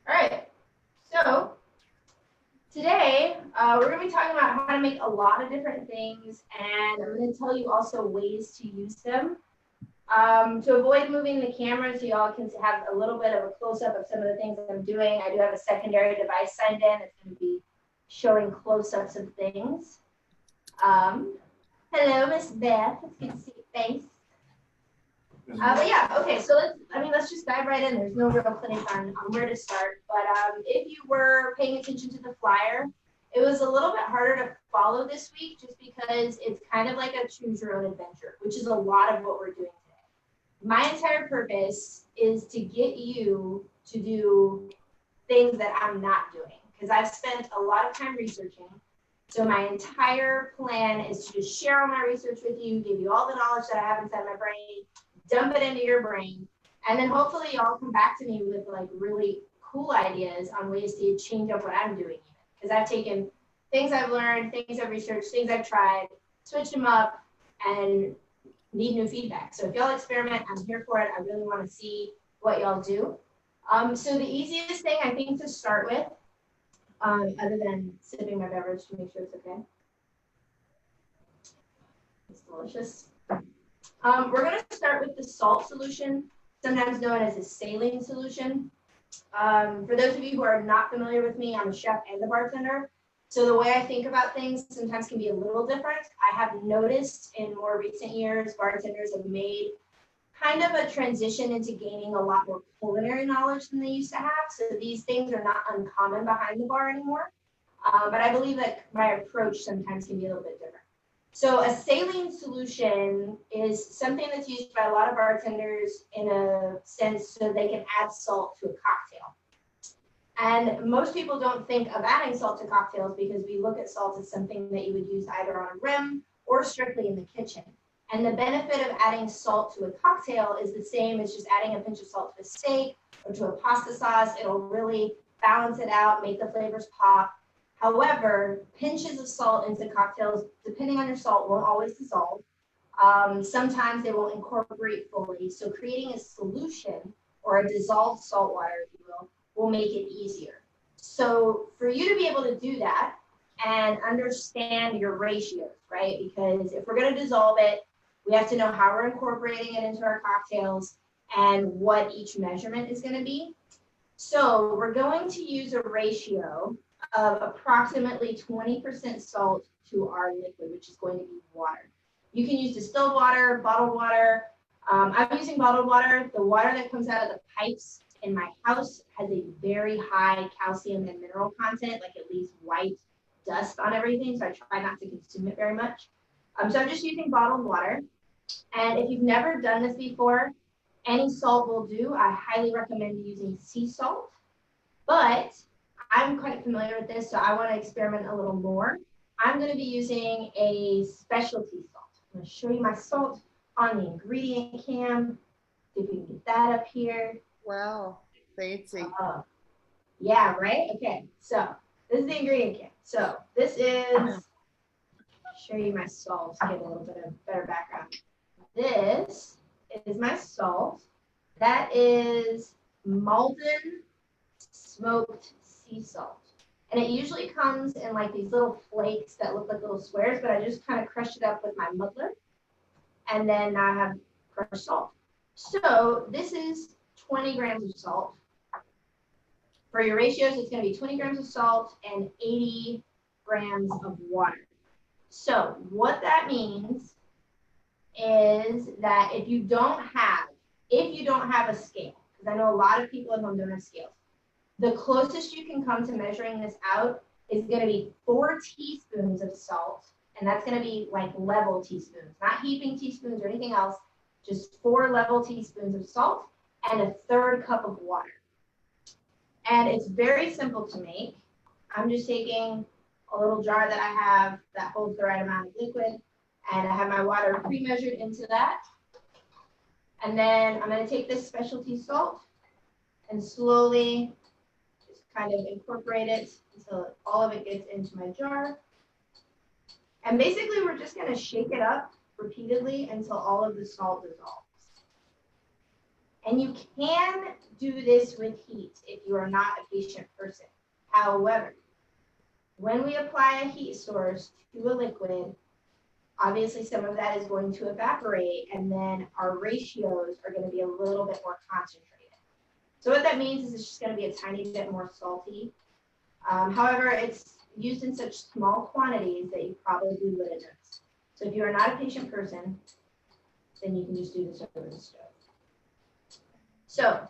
All right, so today we're going to be talking about how to make a lot of different things, and I'm going to tell you also ways to use them. To avoid moving the camera so y'all can have a little bit of a close-up of some of the things that I'm doing, I do have a secondary device signed in. It's going to be showing close-ups of things. Hello, Miss Beth. It's good to see your face. But yeah, okay, so let's just dive right in. There's no real clinic on where to start. But if you were paying attention to the flyer, it was a little bit harder to follow this week just because it's kind of like a choose your own adventure, which is a lot of what we're doing today. My entire purpose is to get you to do things that I'm not doing because I've spent a lot of time researching. So my entire plan is to just share all my research with you, give you all the knowledge that I have inside my brain, dump it into your brain, and then hopefully y'all come back to me with like really cool ideas on ways to change up what I'm doing. Because I've taken things I've learned, things I've researched, things I've tried, switch them up, and need new feedback. So if y'all experiment, I'm here for it. I really want to see what y'all do. So the easiest thing I think to start with, other than sipping my beverage to make sure it's okay. It's delicious. We're going to start with the salt solution, sometimes known as a saline solution. For those of you who are not familiar with me, I'm a chef and a bartender. So the way I think about things sometimes can be a little different. I have noticed in more recent years, bartenders have made kind of a transition into gaining a lot more culinary knowledge than they used to have. So these things are not uncommon behind the bar anymore. But I believe that my approach sometimes can be a little bit different. So a saline solution is something that's used by a lot of bartenders in a sense so they can add salt to a cocktail. And most people don't think of adding salt to cocktails because we look at salt as something that you would use either on a rim or strictly in the kitchen. And the benefit of adding salt to a cocktail is the same as just adding a pinch of salt to a steak or to a pasta sauce. It'll really balance it out, make the flavors pop. However, pinches of salt into cocktails, depending on your salt, won't always dissolve. Sometimes they won't incorporate fully. So creating a solution or a dissolved salt water, if you will make it easier. So for you to be able to do that and understand your ratios, right? Because if we're going to dissolve it, we have to know how we're incorporating it into our cocktails and what each measurement is going to be. So we're going to use a ratio of approximately 20% salt to our liquid, which is going to be water. You can use distilled water, bottled water. I'm using bottled water. The water that comes out of the pipes in my house has a very high calcium and mineral content, like it leaves white dust on everything, so I try not to consume it very much. So I'm just using bottled water. And if you've never done this before, any salt will do. I highly recommend using sea salt, but I'm quite familiar with this, so I want to experiment a little more. I'm going to be using a specialty salt. I'm going to show you my salt on the ingredient cam. If we can get that up here. Wow, fancy. Yeah, right? Okay, so this is the ingredient cam. So this is, show you my salt to get a little bit of better background. This is my salt. That is Malden smoked sea salt. And it usually comes in like these little flakes that look like little squares, but I just kind of crushed it up with my muddler. And then I have crushed salt. So this is 20 grams of salt. For your ratios, it's going to be 20 grams of salt and 80 grams of water. So what that means is that if you don't have a scale, because I know a lot of people at home don't have scales, the closest you can come to measuring this out is going to be 4 teaspoons of salt, and that's going to be like level teaspoons, not heaping teaspoons or anything else, just 4 level teaspoons of salt and a 1/3 cup of water. And it's very simple to make. I'm just taking a little jar that I have that holds the right amount of liquid, and I have my water pre-measured into that. And then I'm going to take this specialty salt and slowly just kind of incorporate it until all of it gets into my jar. And basically, we're just going to shake it up repeatedly until all of the salt dissolves. And you can do this with heat if you are not a patient person. However, when we apply a heat source to a liquid, obviously some of that is going to evaporate, and then our ratios are going to be a little bit more concentrated. So what that means is it's just going to be a tiny bit more salty. However, it's used in such small quantities that you probably would have noticed. So if you are not a patient person, then you can just do this over the stove. So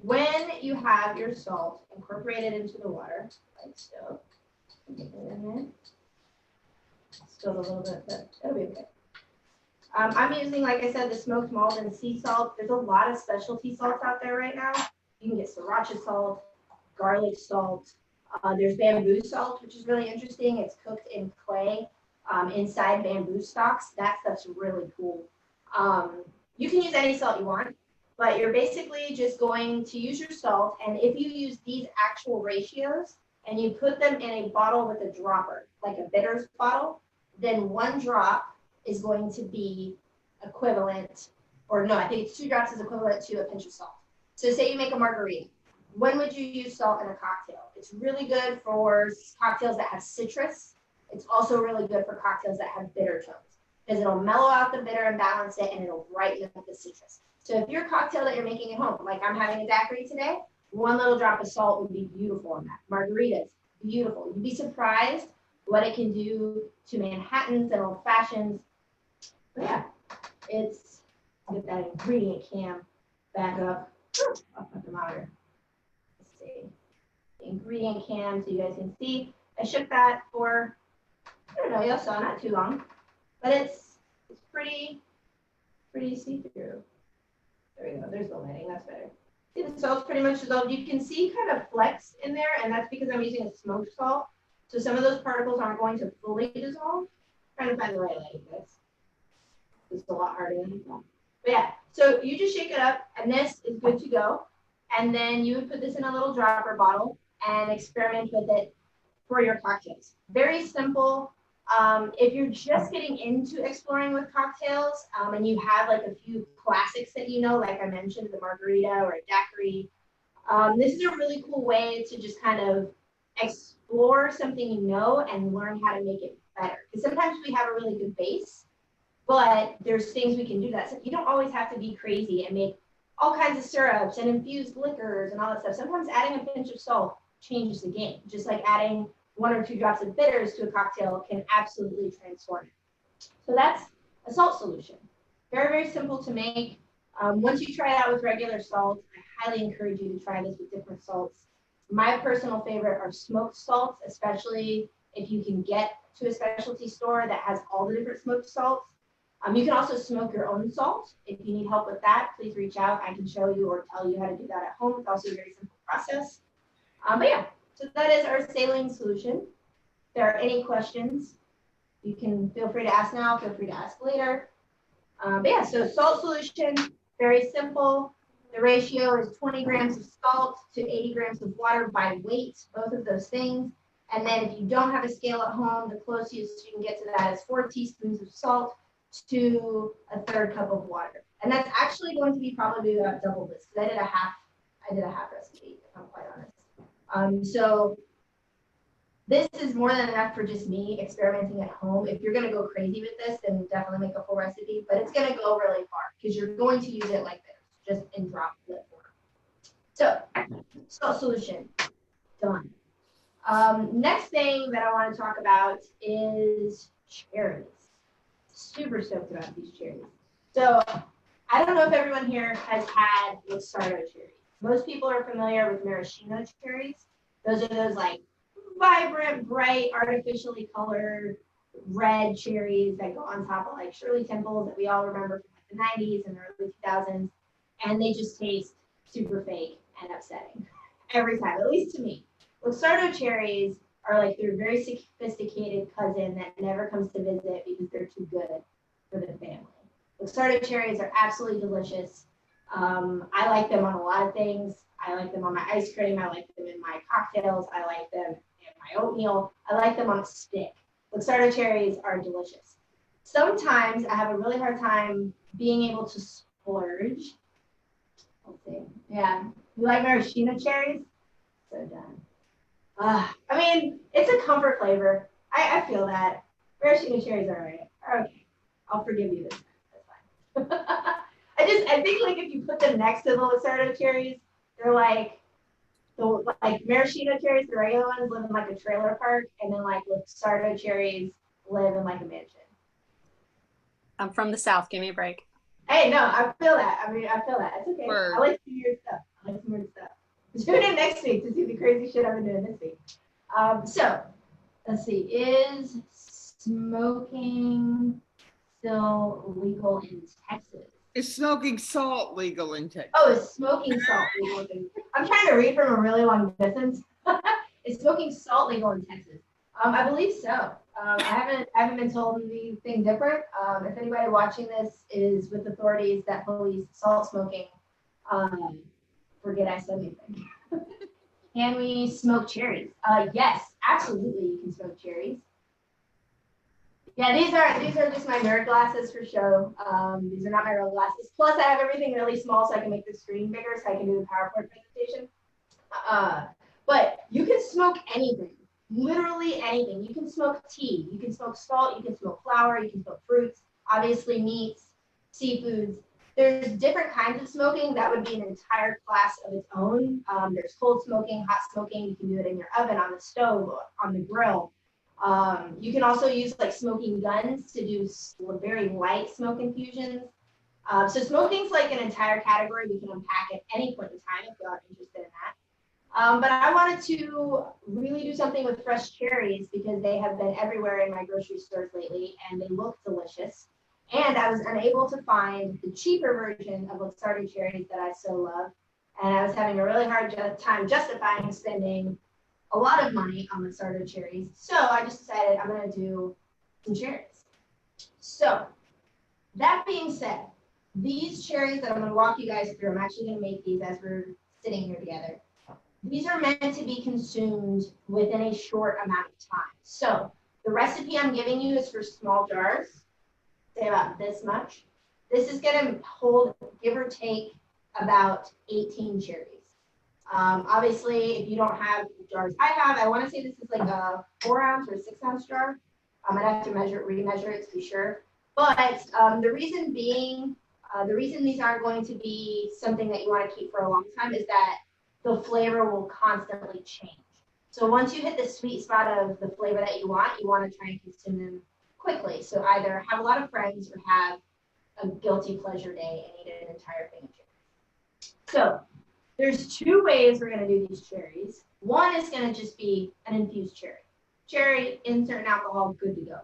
when you have your salt incorporated into the water, like so, get it in there. Still a little bit, but that'll be okay. I'm using, like I said, the smoked malt and sea salt. There's a lot of specialty salts out there right now. You can get sriracha salt, garlic salt. There's bamboo salt, which is really interesting. It's cooked in clay inside bamboo stalks. That stuff's really cool. You can use any salt you want, but you're basically just going to use your salt. And if you use these actual ratios and you put them in a bottle with a dropper, like a bitters bottle, then 1 drop is going to be equivalent, or no, I think it's 2 drops is equivalent to a pinch of salt. So say you make a margarita. When would you use salt in a cocktail? It's really good for cocktails that have citrus. It's also really good for cocktails that have bitter tones, because it'll mellow out the bitter and balance it, and it'll brighten up the citrus. So if your cocktail that you're making at home, like I'm having a daiquiri today, 1 little drop of salt would be beautiful in that. Margaritas, beautiful. You'd be surprised what it can do to Manhattans and old fashions. But yeah, it's, get that ingredient cam back up. I'll put them out here. Let's see. The ingredient cam so you guys can see. I shook that for, I don't know, y'all saw, not too long. But it's pretty see-through. There we go, there's the lighting, that's better. See, the salt's pretty much dissolved. You can see kind of flecks in there, and that's because I'm using a smoked salt. So some of those particles aren't going to fully dissolve. I'm trying to find the right lighting, guys. It's a lot harder than I thought. But yeah, so you just shake it up, and this is good to go. And then you would put this in a little dropper bottle and experiment with it for your cocktails. Very simple. If you're just getting into exploring with cocktails and you have like a few classics that you know, like I mentioned, the margarita or a daiquiri, this is a really cool way to just kind of explore something you know and learn how to make it better. Because sometimes we have a really good base, but there's things we can do that. So you don't always have to be crazy and make all kinds of syrups and infused liquors and all that stuff. Sometimes adding a pinch of salt changes the game, just like adding 1 or 2 drops of bitters to a cocktail can absolutely transform it. So that's a salt solution. Very, very simple to make. Once you try it out with regular salt, I highly encourage you to try this with different salts. My personal favorite are smoked salts, especially if you can get to a specialty store that has all the different smoked salts. You can also smoke your own salt. If you need help with that, please reach out. I can show you or tell you how to do that at home. It's also a very simple process. But yeah, so that is our saline solution. If there are any questions, you can feel free to ask now, feel free to ask later. But yeah, so salt solution, very simple. The ratio is 20 grams of salt to 80 grams of water by weight, both of those things. And then if you don't have a scale at home, the closest you can get to that is 4 teaspoons of salt to a 1/3 cup of water. And that's actually going to be probably about double this, because I did a half recipe, if I'm quite honest. So this is more than enough for just me experimenting at home. If you're going to go crazy with this, then definitely make a full recipe, but it's going to go really far because you're going to use it like this, just in droplet form. So salt solution, done. Next thing that I want to talk about is cherries. Super stoked about these cherries. So I don't know if everyone here has had Luxardo cherries. Most people are familiar with maraschino cherries. Those are those like vibrant, bright, artificially colored red cherries that go on top of like Shirley Temples that we all remember from like the 90s and the early 2000s. And they just taste super fake and upsetting every time, at least to me. Luxardo cherries are like their very sophisticated cousin that never comes to visit because they're too good for the family. Luxardo cherries are absolutely delicious. I like them on a lot of things. I like them on my ice cream. I like them in my cocktails. I like them in my oatmeal. I like them on a stick. Luxardo cherries are delicious. Sometimes I have a really hard time being able to splurge Let's see. Yeah. You like maraschino cherries? So done. I mean, it's a comfort flavor. I feel that. Maraschino cherries are alright. Okay. I'll forgive you this time. That's fine. I think like if you put them next to the Luxardo cherries, they're like maraschino cherries, the regular ones live in like a trailer park, and then like Luxardo cherries live in like a mansion. I'm from the South. Give me a break. Hey, no, I feel that. I mean, I feel that. It's okay. Word. I like some weird stuff. Tune in next week to see the crazy shit I've been doing this week. So, let's see. Is smoking still legal in Texas? Is smoking salt legal in Texas? Oh, is smoking salt legal? I'm trying to read from a really long distance. Is smoking salt legal in Texas? I believe so. I haven't been told anything different. If anybody watching this is with authorities that police salt smoking, forget I said anything. Can we smoke cherries? Yes, absolutely. You can smoke cherries. Yeah, these are just my nerd glasses for show. These are not my real glasses. Plus, I have everything really small so I can make the screen bigger so I can do the PowerPoint presentation. But you can smoke anything, literally anything. You can smoke tea, you can smoke salt, you can smoke flour, you can smoke fruits, obviously meats, seafoods. There's different kinds of smoking. That would be an entire class of its own. There's cold smoking, hot smoking. You can do it in your oven, on the stove, on the grill. You can also use like smoking guns to do very light smoke infusions. So smoking's like an entire category we can unpack at any point in time if you are interested in that. But I wanted to really do something with fresh cherries because they have been everywhere in my grocery stores lately and they look delicious. And I was unable to find the cheaper version of Luxardo cherries that I so love. And I was having a really hard time justifying spending a lot of money on Luxardo cherries. So I just decided I'm going to do some cherries. So that being said, these cherries that I'm going to walk you guys through, I'm actually going to make these as we're sitting here together. These are meant to be consumed within a short amount of time. So the recipe I'm giving you is for small jars, say about this much. This is going to hold, give or take, about 18 cherries. Obviously, if you don't have jars I want to say this is like a 4-ounce or 6-ounce jar. I'd have to remeasure it to be sure. But the reason being, the reason these aren't going to be something that you want to keep for a long time is that the flavor will constantly change. So once you hit the sweet spot of the flavor that you want to try and consume them quickly. So either have a lot of friends or have a guilty pleasure day and eat an entire thing of cherries. So there's 2 ways we're going to do these cherries. One is going to just be an infused cherry. Cherry, insert an alcohol, good to go.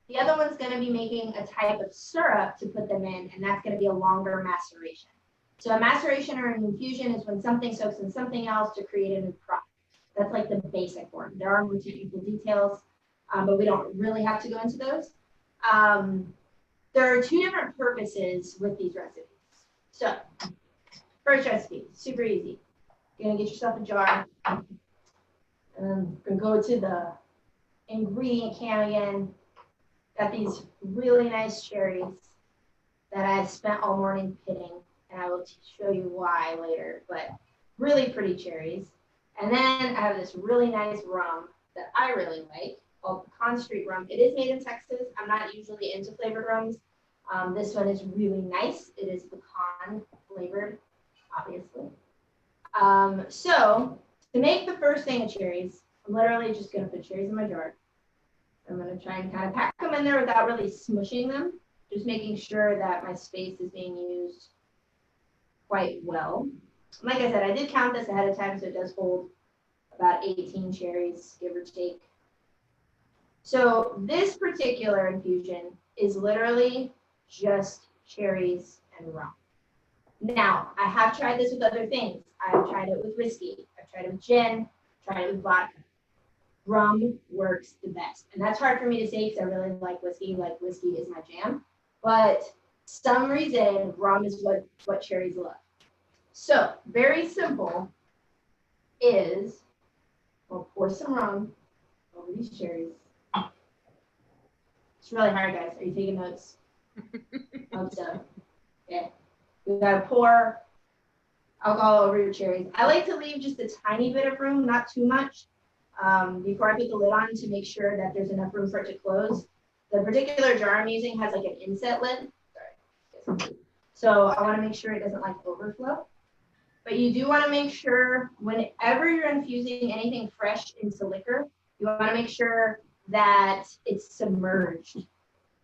The other one's going to be making a type of syrup to put them in, and that's going to be a longer maceration. So a maceration or an infusion is when something soaks in something else to create a new product. That's like the basic form. There are more technical details, but we don't really have to go into those. There are 2 different purposes with these recipes. So first recipe, super easy. You're gonna get yourself a jar, and then we're gonna go to the ingredient can again. Got these really nice cherries that I've spent all morning pitting, and I will show you why later, but really pretty cherries. And then I have this really nice rum that I really like called Pecan Street Rum. It is made in Texas. I'm not usually into flavored rums. This one is really nice. It is pecan flavored, obviously. So to make the first thing of cherries, I'm literally just going to put cherries in my jar. I'm going to try and kind of pack them in there without really smushing them, just making sure that my space is being used quite well. Like I said, I did count this ahead of time, so it does hold about 18 cherries, give or take. So this particular infusion is literally just cherries and rum. Now, I have tried this with other things. I've tried it with whiskey. I've tried it with gin, tried it with vodka. Rum works the best. And that's hard for me to say because I really like whiskey. Like, whiskey is my jam. But some reason, rum is what cherries love. So, very simple is, we'll pour some rum over these cherries. It's really hard, guys. Are you taking notes? Hope so. Okay. We gotta pour alcohol over your cherries. I like to leave just a tiny bit of room, not too much, before I put the lid on to make sure that there's enough room for it to close. The particular jar I'm using has like an inset lid. Sorry. So I want to make sure it doesn't like overflow. But you do want to make sure whenever you're infusing anything fresh into liquor, you want to make sure that it's submerged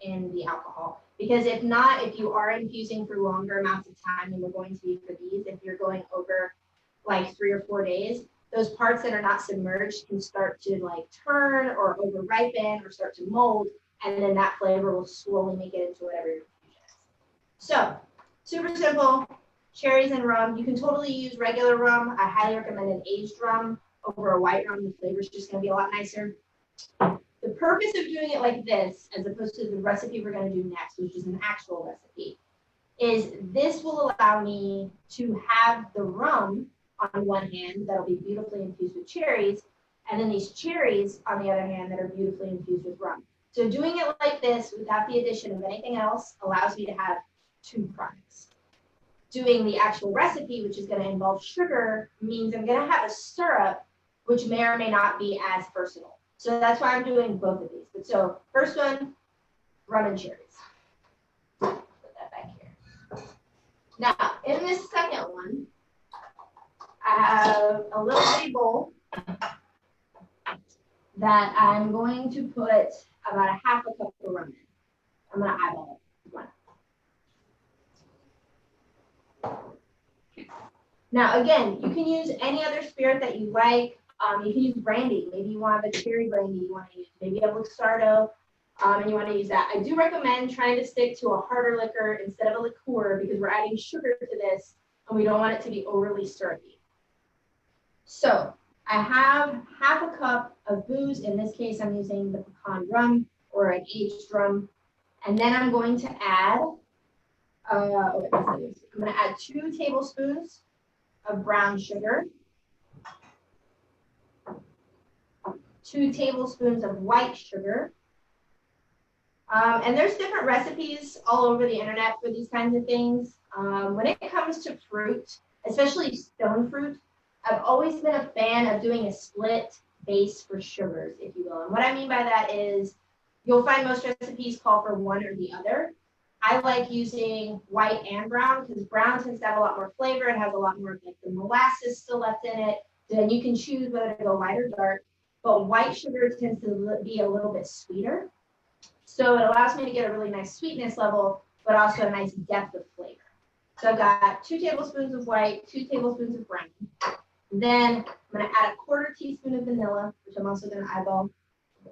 in the alcohol. Because if not, if you are infusing for longer amounts of time than we're going to be for these, if you're going over like 3 or 4 days, those parts that are not submerged can start to like turn or over ripen or start to mold, and then that flavor will slowly make it into whatever your infusion is. So super simple, cherries and rum. You can totally use regular rum. I highly recommend an aged rum over a white rum. The flavor is just going to be a lot nicer. The purpose of doing it like this, as opposed to the recipe we're going to do next, which is an actual recipe, is this will allow me to have the rum on one hand that'll be beautifully infused with cherries, and then these cherries on the other hand that are beautifully infused with rum. So doing it like this without the addition of anything else allows me to have two products. Doing the actual recipe, which is going to involve sugar, means I'm going to have a syrup, which may or may not be as versatile. So that's why I'm doing both of these. But so first one, rum and cherries. Put that back here. Now, in this second one, I have a little bitty bowl that I'm going to put about a half a cup of rum in. I'm going to eyeball it. Now, again, you can use any other spirit that you like. You can use brandy. Maybe you want a cherry brandy you want to use. Maybe a Luxardo, and you want to use that. I do recommend trying to stick to a harder liquor instead of a liqueur because we're adding sugar to this, and we don't want it to be overly syrupy. So I have half a cup of booze. In this case, I'm using the pecan rum or an aged rum. And then I'm going to add, I'm going to add 2 tablespoons of brown sugar, 2 tablespoons of white sugar. And there's different recipes all over the internet for these kinds of things. When it comes to fruit, especially stone fruit, I've always been a fan of doing a split base for sugars, if you will. And what I mean by that is you'll find most recipes call for one or the other. I like using white and brown because brown tends to have a lot more flavor. It has a lot more of like the molasses still left in it. Then you can choose whether to go light or dark. But white sugar tends to be a little bit sweeter. So it allows me to get a really nice sweetness level, but also a nice depth of flavor. So I've got 2 tablespoons of white, 2 tablespoons of brown. Then I'm going to add a 1/4 teaspoon of vanilla, which I'm also going to eyeball.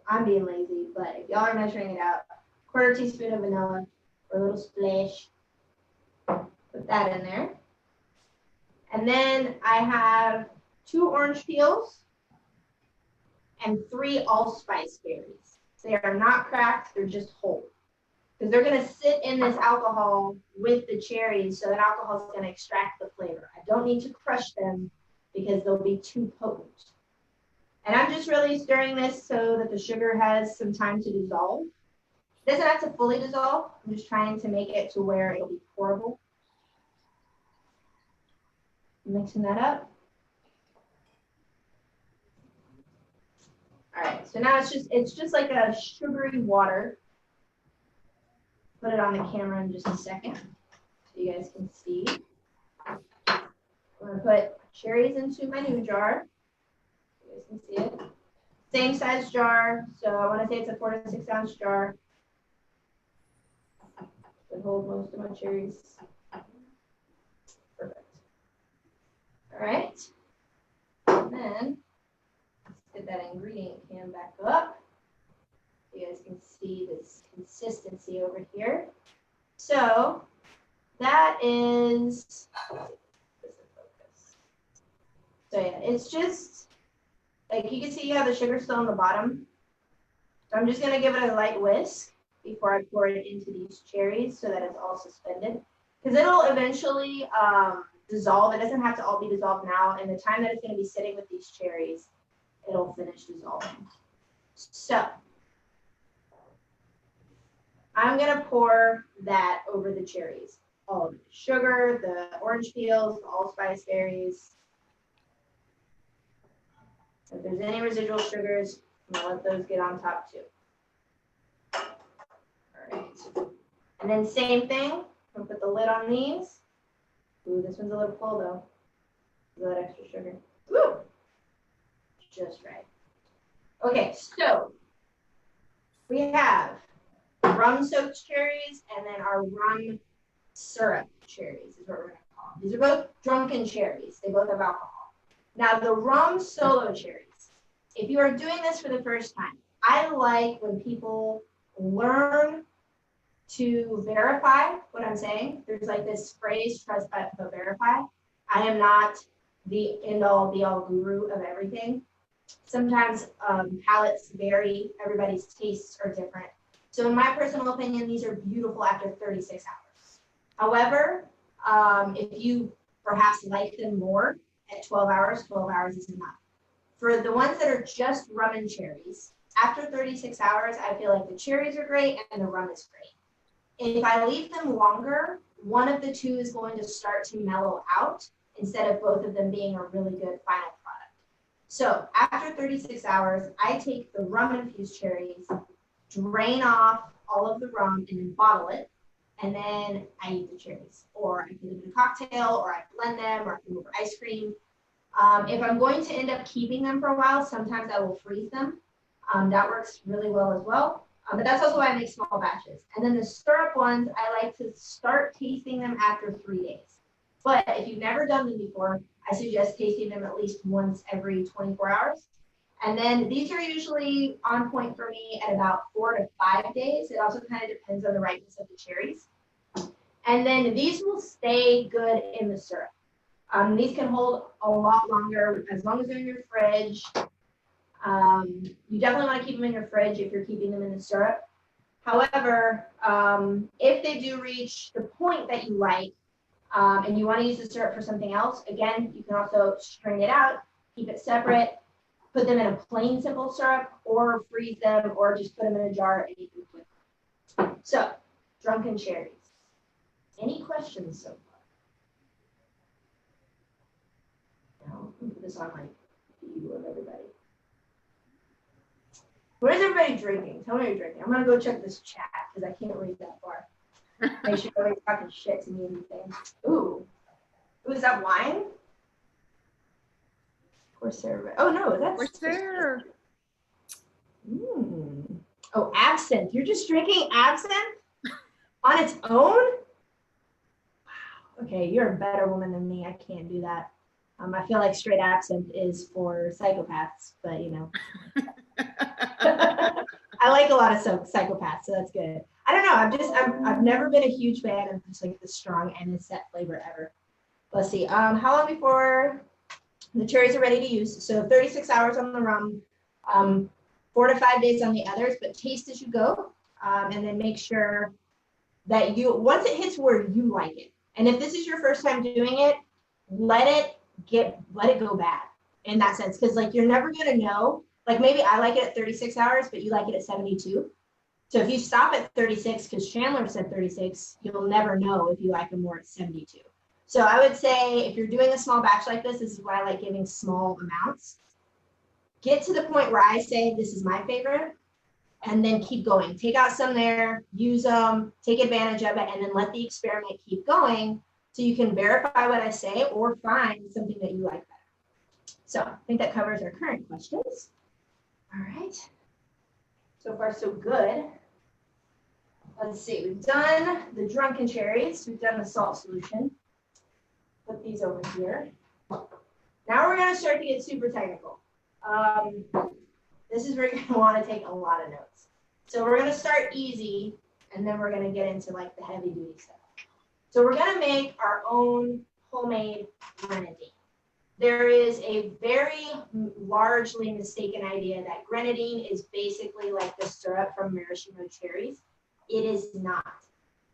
I'm being lazy, but if y'all are measuring it out, 1/4 teaspoon of vanilla or a little splash. Put that in there. And then I have 2 orange peels and 3 allspice berries. They are not cracked, they're just whole. Because they're going to sit in this alcohol with the cherries, so that alcohol is going to extract the flavor. I don't need to crush them because they'll be too potent. And I'm just really stirring this so that the sugar has some time to dissolve. It doesn't have to fully dissolve. I'm just trying to make it to where it'll be pourable. Mixing that up. All right, so now it's just like a sugary water. Put it on the camera in just a second so you guys can see. I'm going to put cherries into my new jar. You guys can see it. Same size jar, so I want to say it's a 4 to 6 ounce jar. Should hold most of my cherries. Perfect. All right. And then let's get that ingredient can back up. You guys can see this consistency over here. So that is, so yeah, it's just, like you can see you have the sugar still on the bottom. So I'm just gonna give it a light whisk before I pour it into these cherries so that it's all suspended. Because it'll eventually dissolve. It doesn't have to all be dissolved now. And the time that it's gonna be sitting with these cherries, it'll finish dissolving. So I'm gonna pour that over the cherries, all of the sugar, the orange peels, the allspice berries. So if there's any residual sugars, I'm gonna let those get on top too. All right. And then same thing, I'm gonna put the lid on these. Ooh, this one's a little full though. That extra sugar. Woo! Just right. Okay, so we have rum-soaked cherries and then our rum syrup cherries is what we're gonna call them. These are both drunken cherries. They both have alcohol. Now the rum solo cherries, if you are doing this for the first time, I like when people learn to verify what I'm saying. There's like this phrase, trust but verify. I am not the end-all be-all guru of everything. Sometimes palates vary, everybody's tastes are different. So in my personal opinion, these are beautiful after 36 hours. However, if you perhaps like them more at 12 hours is enough. For the ones that are just rum and cherries, after 36 hours, I feel like the cherries are great and the rum is great. And if I leave them longer, one of the two is going to start to mellow out instead of both of them being a really good final product. So after 36 hours, I take the rum-infused cherries, drain off all of the rum, and then bottle it. And then I eat the cherries. Or I put them in a cocktail, or I blend them, or I put them over ice cream. If I'm going to end up keeping them for a while, sometimes I will freeze them. That works really well as well. But that's also why I make small batches. And then the syrup ones, I like to start tasting them after 3 days. But if you've never done them before, I suggest tasting them at least once every 24 hours. And then these are usually on point for me at about 4 to 5 days. It also kind of depends on the ripeness of the cherries. And then these will stay good in the syrup. These can hold a lot longer as long as they're in your fridge. You definitely want to keep them in your fridge if you're keeping them in the syrup. However, if they do reach the point that you like, and you want to use the syrup for something else, again, you can also strain it out, keep it separate, put them in a plain simple syrup, or freeze them, or just put them in a jar and eat them quickly. So, drunken cherries. Any questions so far? No, I'll put this on my view of everybody. What is everybody drinking? Tell me what you're drinking. I'm gonna go check this chat because I can't read that far. Make sure nobody's talking shit to me and anything. Ooh, is that wine? Corsair. Oh no, that's Corsair. Oh, absinthe. You're just drinking absinthe on its own? Wow. Okay, you're a better woman than me. I can't do that. I feel like straight absinthe is for psychopaths, but you know. I like a lot of psychopaths, so that's good. I don't know. I've never been a huge fan of just like the strong anisette flavor ever. Let's see. How long before the cherries are ready to use? So 36 hours on the rum, 4 to 5 days on the others, but taste as you go, and then make sure that once it hits where you like it, and if this is your first time doing it, let it go bad in that sense, because like you're never gonna know. Like maybe I like it at 36 hours, but you like it at 72. So if you stop at 36, because Chandler said 36, you'll never know if you like them more at 72. So I would say if you're doing a small batch like this is why I like giving small amounts. Get to the point where I say this is my favorite, and then keep going. Take out some there, use them, take advantage of it, and then let the experiment keep going so you can verify what I say or find something that you like better. So I think that covers our current questions. All right. So far, so good. Let's see. We've done the drunken cherries. We've done the salt solution. Put these over here. Now we're going to start to get super technical. This is where you're going to want to take a lot of notes. So we're going to start easy, and then we're going to get into like the heavy duty stuff. So we're going to make our own homemade grenadine. There is a very largely mistaken idea that grenadine is basically like the syrup from maraschino cherries. It is not.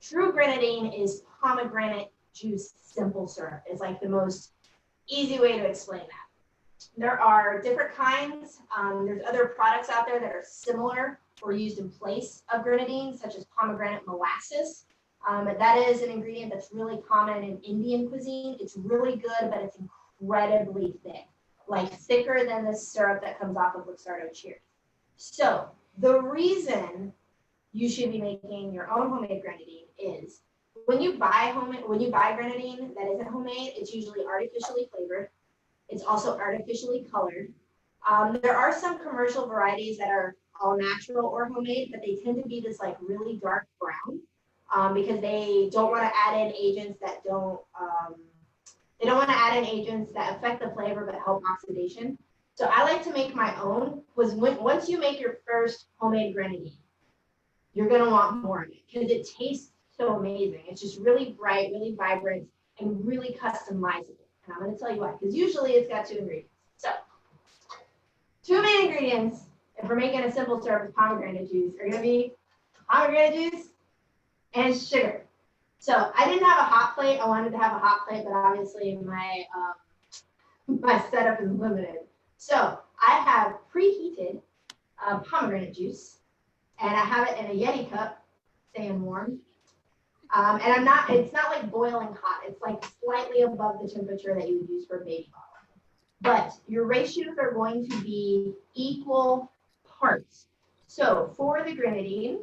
True grenadine is pomegranate juice simple syrup. It's like the most easy way to explain that. There are different kinds. There's other products out there that are similar or used in place of grenadine, such as pomegranate molasses. That is an ingredient that's really common in Indian cuisine. It's really good, but it's incredibly thick, like thicker than the syrup that comes off of Luxardo Cherries. So the reason you should be making your own homemade grenadine is when you buy grenadine that isn't homemade, it's usually artificially flavored. It's also artificially colored. There are some commercial varieties that are all natural or homemade, but they tend to be this like really dark brown because they don't want to add in agents that they don't want to add in agents that affect the flavor but help oxidation. So I like to make my own. Once you make your first homemade grenadine, you're gonna want more of it because it tastes so amazing. It's just really bright, really vibrant, and really customizable. And I'm gonna tell you why, because usually it's got 2 ingredients. So 2 main ingredients, if we're making a simple syrup with pomegranate juice, are gonna be pomegranate juice and sugar. So I didn't have a hot plate. I wanted to have a hot plate, but obviously my my setup is limited. So I have preheated pomegranate juice, and I have it in a Yeti cup, staying warm. And it's not like boiling hot. It's like slightly above the temperature that you would use for a baby bottle. But your ratios are going to be equal parts. So for the grenadine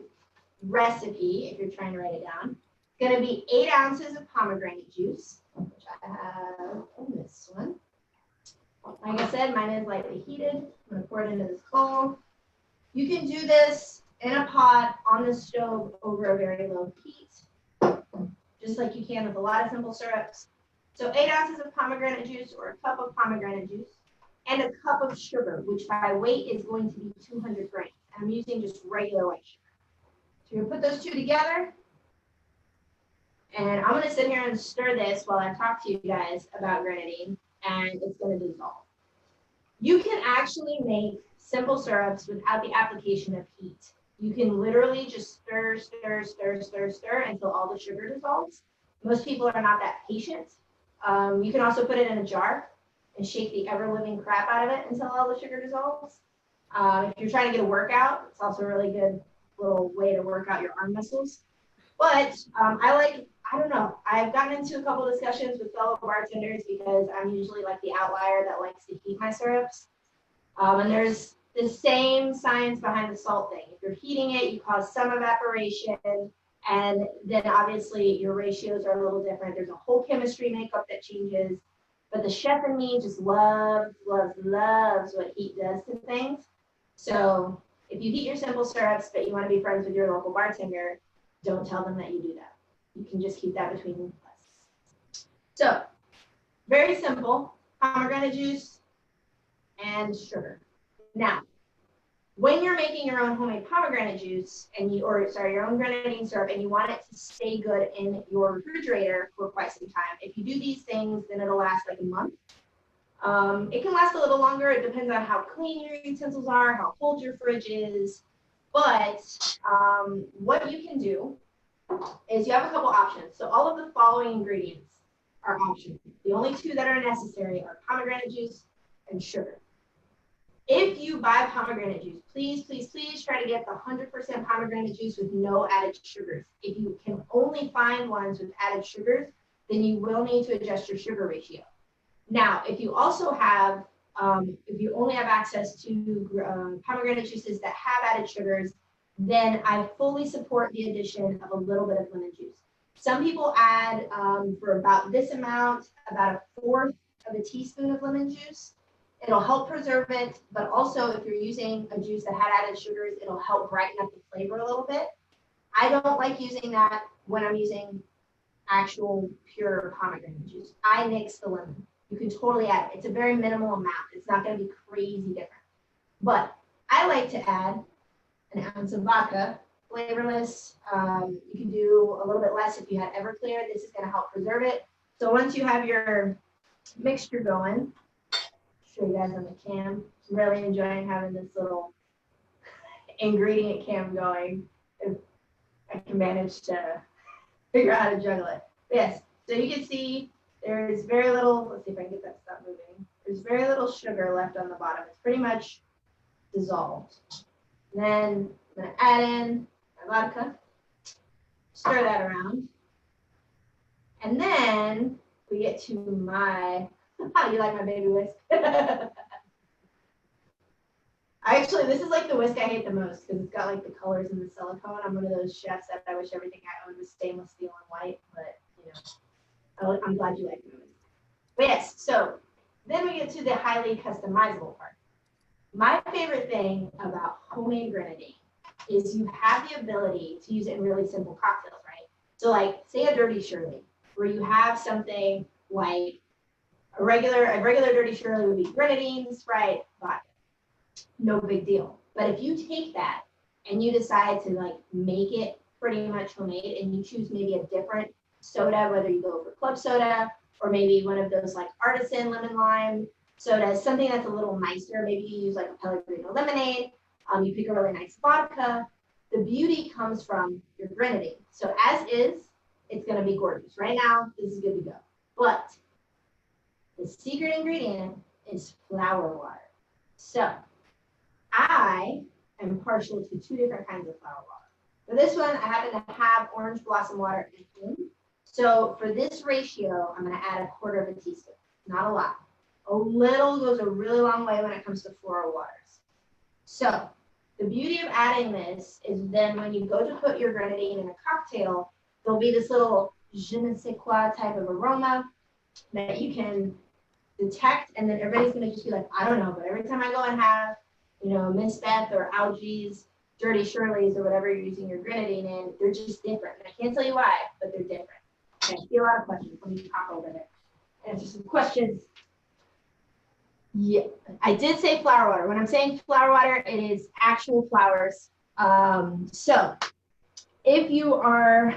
recipe, if you're trying to write it down, it's going to be 8 ounces of pomegranate juice, which I have in this one. Like I said, mine is lightly heated. I'm going to pour it into this bowl. You can do this in a pot on the stove over a very low heat, just like you can with a lot of simple syrups. So 8 ounces of pomegranate juice or a cup of pomegranate juice and a cup of sugar, which by weight is going to be 200 grams. I'm using just regular white sugar. So you're going to put those 2 together. And I'm going to sit here and stir this while I talk to you guys about grenadine, and it's going to dissolve. You can actually make simple syrups without the application of heat. You can literally just stir until all the sugar dissolves. Most people are not that patient. You can also put it in a jar and shake the ever-living crap out of it until all the sugar dissolves. If you're trying to get a workout, it's also a really good little way to work out your arm muscles. But I don't know, I've gotten into a couple discussions with fellow bartenders because I'm usually like the outlier that likes to heat my syrups. And there's the same science behind the salt thing. If you're heating it, you cause some evaporation, and then obviously your ratios are a little different. There's a whole chemistry makeup that changes, but the chef in me just loves what heat does to things. So if you heat your simple syrups, but you want to be friends with your local bartender, don't tell them that you do that. You can just keep that between us. So very simple, pomegranate juice and sugar. Now, when you're making your own homemade pomegranate juice your own grenadine syrup, and you want it to stay good in your refrigerator for quite some time, if you do these things, then it'll last like a month. It can last a little longer. It depends on how clean your utensils are, how cold your fridge is. But what you can do is you have a couple options. So all of the following ingredients are optional. The only 2 that are necessary are pomegranate juice and sugar. If you buy pomegranate juice, please try to get the 100% pomegranate juice with no added sugars. If you can only find ones with added sugars, then you will need to adjust your sugar ratio. Now, if you also have, if you only have access to pomegranate juices that have added sugars, then I fully support the addition of a little bit of lemon juice. Some people add, for about this amount, about 1/4 of a teaspoon of lemon juice. It'll help preserve it, but also if you're using a juice that had added sugars, it'll help brighten up the flavor a little bit. I don't like using that when I'm using actual pure pomegranate juice. I mix the lemon. You can totally add it. It's a very minimal amount. It's not going to be crazy different. But I like to add an ounce of vodka, flavorless. You can do a little bit less if you had Everclear. This is going to help preserve it. So once you have your mixture going, show you guys on the cam. I'm really enjoying having this little ingredient cam going. If I can manage to figure out how to juggle it. But yes, so you can see there's very little, let's see if I can get that stuff moving. There's very little sugar left on the bottom. It's pretty much dissolved. And then I'm gonna add in my vodka, stir that around. And then we get to my, you like my baby whisk? This is like the whisk I hate the most because it's got like the colors and the silicone. I'm one of those chefs that I wish everything I owned was stainless steel and white, but you know, I'm glad you like my whisk. But yes, so then we get to the highly customizable part. My favorite thing about homemade grenadine is you have the ability to use it in really simple cocktails, right? So like say a dirty Shirley, where you have something like a regular dirty Shirley would be grenadine, Sprite, vodka. No big deal. But if you take that and you decide to like make it pretty much homemade and you choose maybe a different soda, whether you go for club soda or maybe one of those like artisan lemon lime sodas, something that's a little nicer, maybe you use like a Pellegrino lemonade, you pick a really nice vodka. The beauty comes from your grenadine. So as is, it's going to be gorgeous. Right now, this is good to go. But the secret ingredient is flower water. So I am partial to two different kinds of flower water. For this one, I happen to have orange blossom water at home. So for this ratio, I'm going to add 1/4 of a teaspoon. Not a lot. A little goes a really long way when it comes to floral waters. So the beauty of adding this is then when you go to put your grenadine in a cocktail, there'll be this little je ne sais quoi type of aroma that you can detect, and then everybody's going to just be like, I don't know, but every time I go and have, you know, Miss Beth or Algie's Dirty Shirley's or whatever you're using your grenadine in, they're just different. And I can't tell you why, but they're different. Okay, I see a lot of questions. Let me talk over it. Answer some questions. Yeah, I did say flower water. When I'm saying flower water, it is actual flowers. So if you are,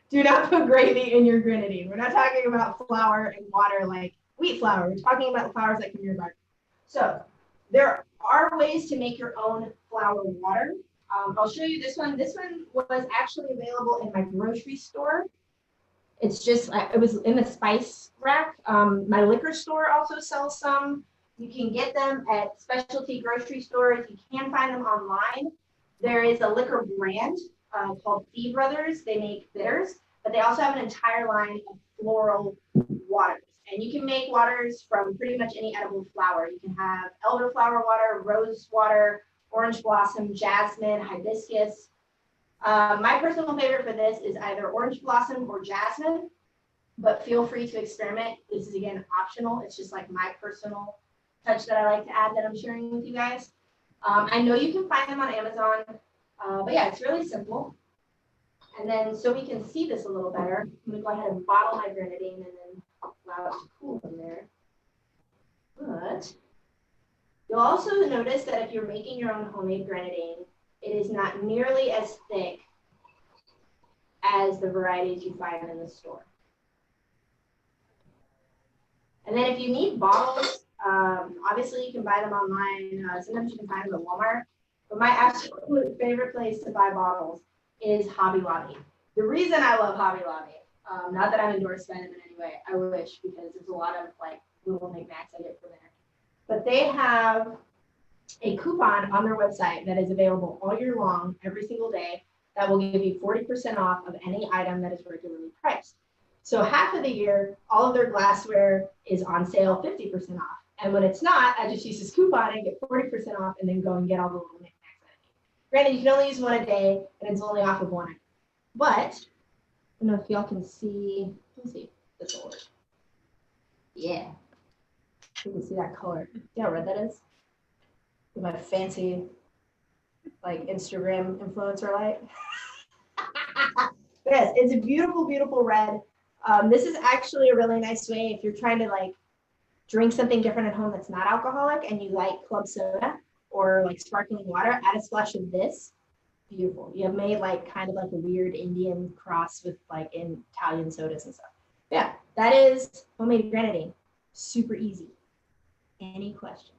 do not put gravy in your grenadine. We're not talking about flour and water like wheat flour. We're talking about flowers that come in your garden. So there are ways to make your own flower water. I'll show you this one. This one was actually available in my grocery store. It's just, it was in the spice rack. My liquor store also sells some. You can get them at specialty grocery stores. You can find them online. There is a liquor brand called Fee Brothers. They make bitters, but they also have an entire line of floral waters. And you can make waters from pretty much any edible flower. You can have elderflower water, rose water, orange blossom, jasmine, hibiscus. My personal favorite for this is either orange blossom or jasmine, but feel free to experiment. This is, again, optional. It's just like my personal touch that I like to add that I'm sharing with you guys. I know you can find them on Amazon, but yeah, it's really simple. And then so we can see this a little better, I'm going to go ahead and bottle my grenadine and then allow it to cool in there. But you'll also notice that if you're making your own homemade grenadine, it is not nearly as thick as the varieties you find in the store. And then if you need bottles, obviously you can buy them online. Sometimes you can find them at Walmart. But my absolute favorite place to buy bottles is Hobby Lobby. The reason I love Hobby Lobby, not that I'm endorsed by them in any way, I wish, because there's a lot of like little knickknacks I get from there. But they have a coupon on their website that is available all year long, every single day, that will give you 40% off of any item that is regularly priced. So half of the year, all of their glassware is on sale, 50% off. And when it's not, I just use this coupon and get 40% off and then go and get all the little knickknacks that I need. Granted, you can only use one a day and it's only off of one item. But I don't know if y'all can see, let's see, this will work. Yeah. You can see that color. See how red that is? With my fancy, like, Instagram influencer light. Yes, it's a beautiful, beautiful red. This is actually a really nice way if you're trying to, like, drink something different at home that's not alcoholic and you like club soda or, like, sparkling water, add a splash of this. Beautiful. You have made, like, kind of like a weird Indian cross with, like, Italian sodas and stuff. Yeah, that is homemade grenadine. Super easy. Any questions?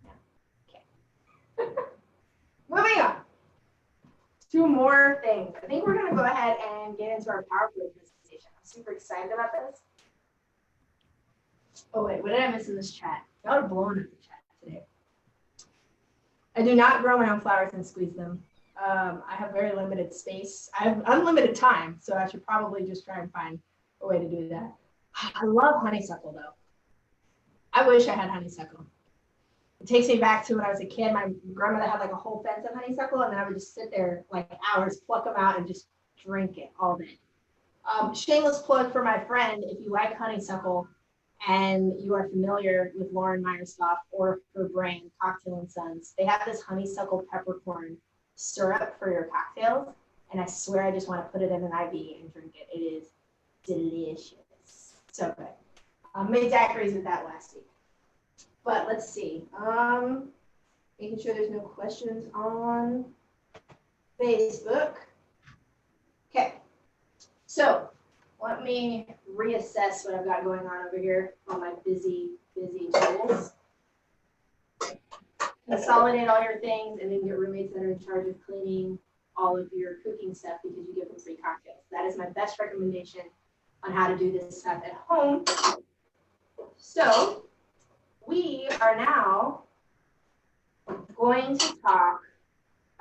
No. Okay. Moving on. Two more things. I think we're going to go ahead and get into our PowerPoint presentation. I'm super excited about this. Oh, wait, what did I miss in this chat? Y'all are blowing up the chat today. I do not grow my own flowers and squeeze them. I have very limited space. I have unlimited time, so I should probably just try and find a way to do that. I love honeysuckle though. I wish I had honeysuckle. It takes me back to when I was a kid. My grandmother had like a whole fence of honeysuckle, and then I would just sit there like hours, pluck them out, and just drink it all day. Shameless plug for my friend, if you like honeysuckle and you are familiar with Lauren Meyerstoff or her brand, Cocktail and Sons, they have this honeysuckle peppercorn syrup for your cocktails. And I swear I just want to put it in an IV and drink it. It is delicious. So good. Made daiquiris with that last week. But let's see. Making sure there's no questions on Facebook. Okay. So let me reassess what I've got going on over here on my busy tools. Consolidate all your things and then get roommates that are in charge of cleaning all of your cooking stuff because you give them free cocktails. That is my best recommendation on how to do this stuff at home. So we are now going to talk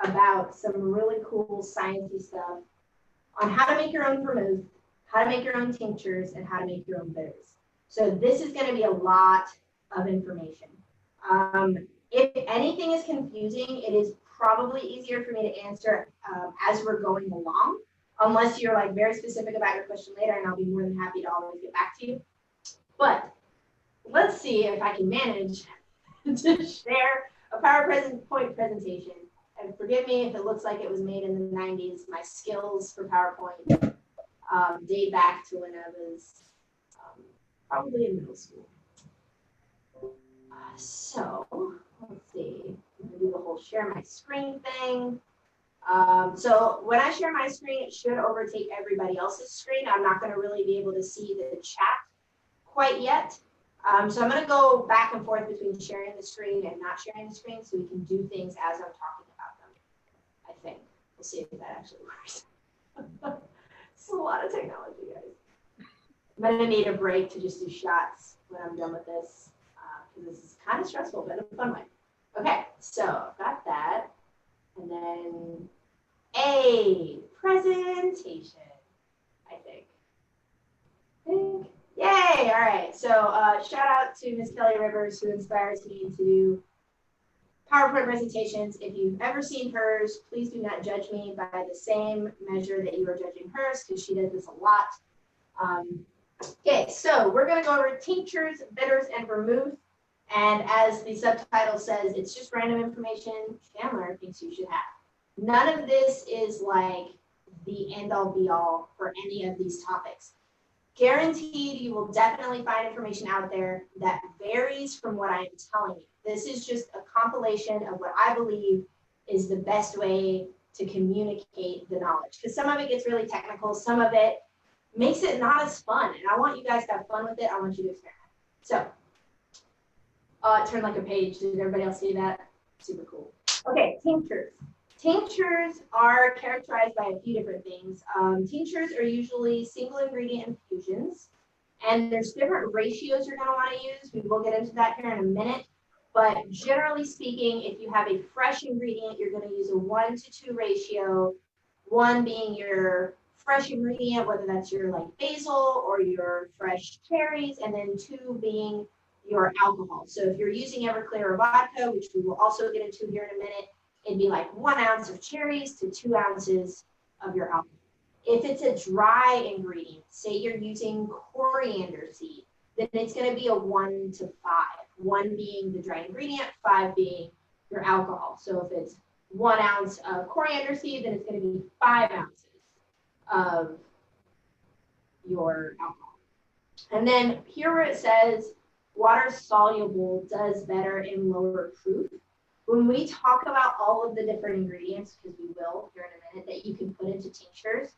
about some really cool sciencey stuff on how to make your own vermouth, how to make your own tinctures, and how to make your own bitters. So this is going to be a lot of information. If anything is confusing, it is probably easier for me to answer as we're going along, unless you're like very specific about your question later, and I'll be more than happy to always get back to you. But let's see if I can manage to share a PowerPoint presentation. And forgive me if it looks like it was made in the 90s. My skills for PowerPoint date back to when I was probably in middle school. So let's see. I'm going to do the whole share my screen thing. So when I share my screen, it should overtake everybody else's screen. I'm not going to really be able to see the chat quite yet. So I'm going to go back and forth between sharing the screen and not sharing the screen so we can do things as I'm talking about them, I think. We'll see if that actually works. It's a lot of technology, guys. I'm going to need a break to just do shots when I'm done with this because this is kind of stressful, but in a fun way. Okay, so I've got that. And then a presentation, I think. Yay! All right. So shout out to Miss Kelly Rivers, who inspires me to do PowerPoint presentations. If you've ever seen hers, please do not judge me by the same measure that you are judging hers, because she does this a lot. Okay, so we're going to go over tinctures, bitters, and vermouth. And as the subtitle says, it's just random information Chandler thinks you should have. None of this is like the end-all be-all for any of these topics. Guaranteed, you will definitely find information out there that varies from what I'm telling you. This is just a compilation of what I believe is the best way to communicate the knowledge. Because some of it gets really technical, some of it makes it not as fun. And I want you guys to have fun with it. I want you to experiment. So, turn like a page. Did everybody else see that? Super cool. Okay, tinctures. Tinctures are characterized by a few different things. Tinctures are usually single ingredient infusions, and there's different ratios you're going to want to use. We will get into that here in a minute. But generally speaking, if you have a fresh ingredient, you're going to use a 1-to-2 ratio, 1 being your fresh ingredient, whether that's your like basil or your fresh cherries, and then 2 being your alcohol. So if you're using Everclear or vodka, which we will also get into here in a minute, it'd be like 1 ounce of cherries to 2 ounces of your alcohol. If it's a dry ingredient, say you're using coriander seed, then it's going to be a 1-to-5. 1 being the dry ingredient, 5 being your alcohol. So if it's 1 ounce of coriander seed, then it's going to be 5 ounces of your alcohol. And then here where it says water soluble does better in lower proof. When we talk about all of the different ingredients, because we will here in a minute, that you can put into tinctures,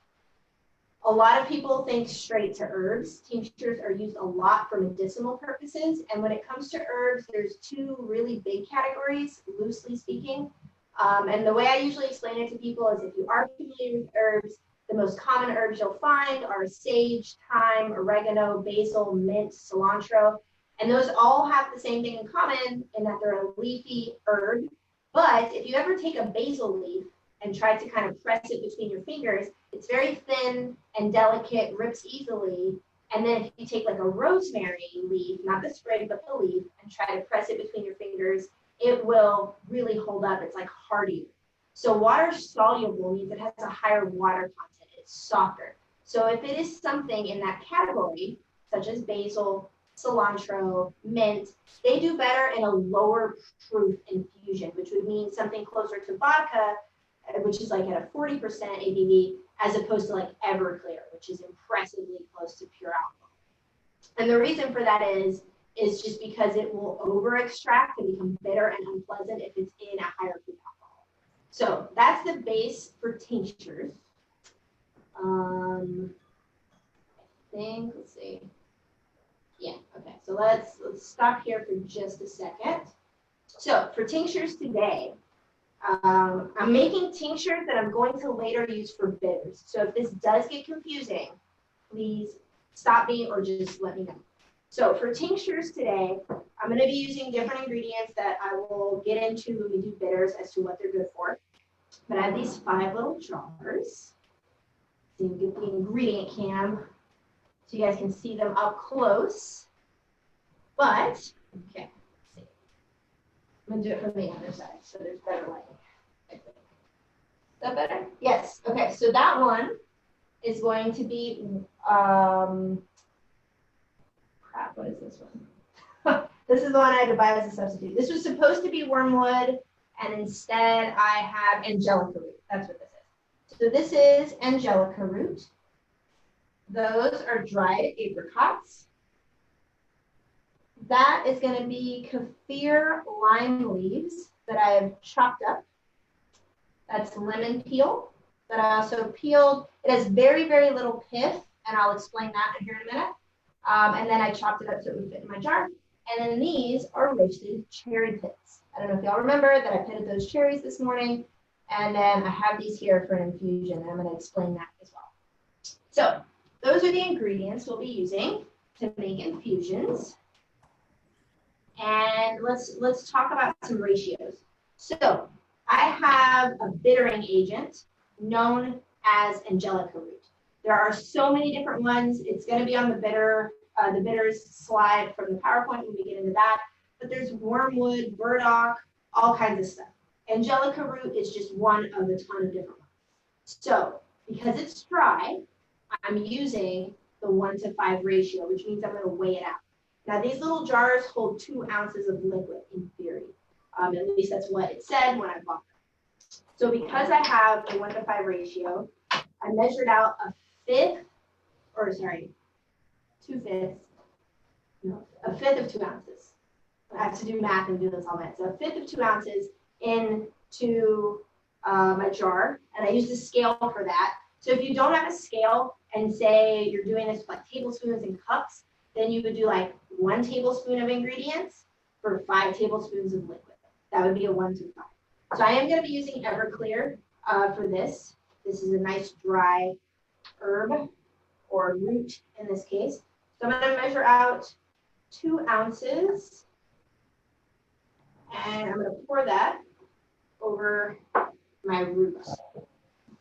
a lot of people think straight to herbs. Tinctures are used a lot for medicinal purposes. And when it comes to herbs, there's 2 really big categories, loosely speaking. And the way I usually explain it to people is if you are familiar with herbs, the most common herbs you'll find are sage, thyme, oregano, basil, mint, cilantro. And those all have the same thing in common in that they're a leafy herb. But if you ever take a basil leaf and try to kind of press it between your fingers, it's very thin and delicate, rips easily. And then if you take like a rosemary leaf, not the sprig, but the leaf, and try to press it between your fingers, it will really hold up. It's like hardier. So water soluble means it has a higher water content. It's softer. So if it is something in that category, such as basil, cilantro, mint, they do better in a lower proof infusion, which would mean something closer to vodka, which is like at a 40% ABV, as opposed to like Everclear, which is impressively close to pure alcohol. And the reason for that is just because it will over extract and become bitter and unpleasant if it's in a higher proof alcohol. So that's the base for tinctures. I think, let's see. Yeah, okay, so let's stop here for just a second. So for tinctures today, I'm making tinctures that I'm going to later use for bitters. So if this does get confusing, please stop me or just let me know. So for tinctures today, I'm going to be using different ingredients that I will get into when we do bitters as to what they're good for. But I have these 5 little jars. So you get the ingredient cam so you guys can see them up close. But, okay, let's see. I'm going to do it from the other side so there's better lighting. Is that better? Yes. Okay, so that one is going to be, crap, what is this one? This is the one I had to buy as a substitute. This was supposed to be wormwood, and instead I have angelica root. That's what this is. So this is angelica root. Those are dried apricots. That is going to be kaffir lime leaves that I have chopped up. That's lemon peel that I also peeled. It has very, very little pith, and I'll explain that here in a minute. And then I chopped it up so it would fit in my jar. And then these are roasted cherry pits. I don't know if y'all remember that I pitted those cherries this morning. And then I have these here for an infusion, and I'm going to explain that as well. So those are the ingredients we'll be using to make infusions. And let's talk about some ratios. So I have a bittering agent known as angelica root. There are so many different ones. It's going to be on the bitters slide from the PowerPoint when we get into that. But there's wormwood, burdock, all kinds of stuff. Angelica root is just one of a ton of different ones. So because it's dry, I'm using the 1:5 ratio, which means I'm going to weigh it out. Now these little jars hold 2 ounces of liquid in theory. At least that's what it said when I bought them. So because I have the 1:5 ratio, I measured out a fifth of 2 ounces. I have to do math and do this all night. So a fifth of 2 ounces into my jar, and I used a scale for that. So if you don't have a scale and say you're doing this with like tablespoons and cups, then you would do like 1 tablespoon of ingredients for 5 tablespoons of liquid. That would be a 1:5. So I am going to be using Everclear for this. This is a nice dry herb or root in this case. So I'm going to measure out 2 ounces, and I'm going to pour that over my roots.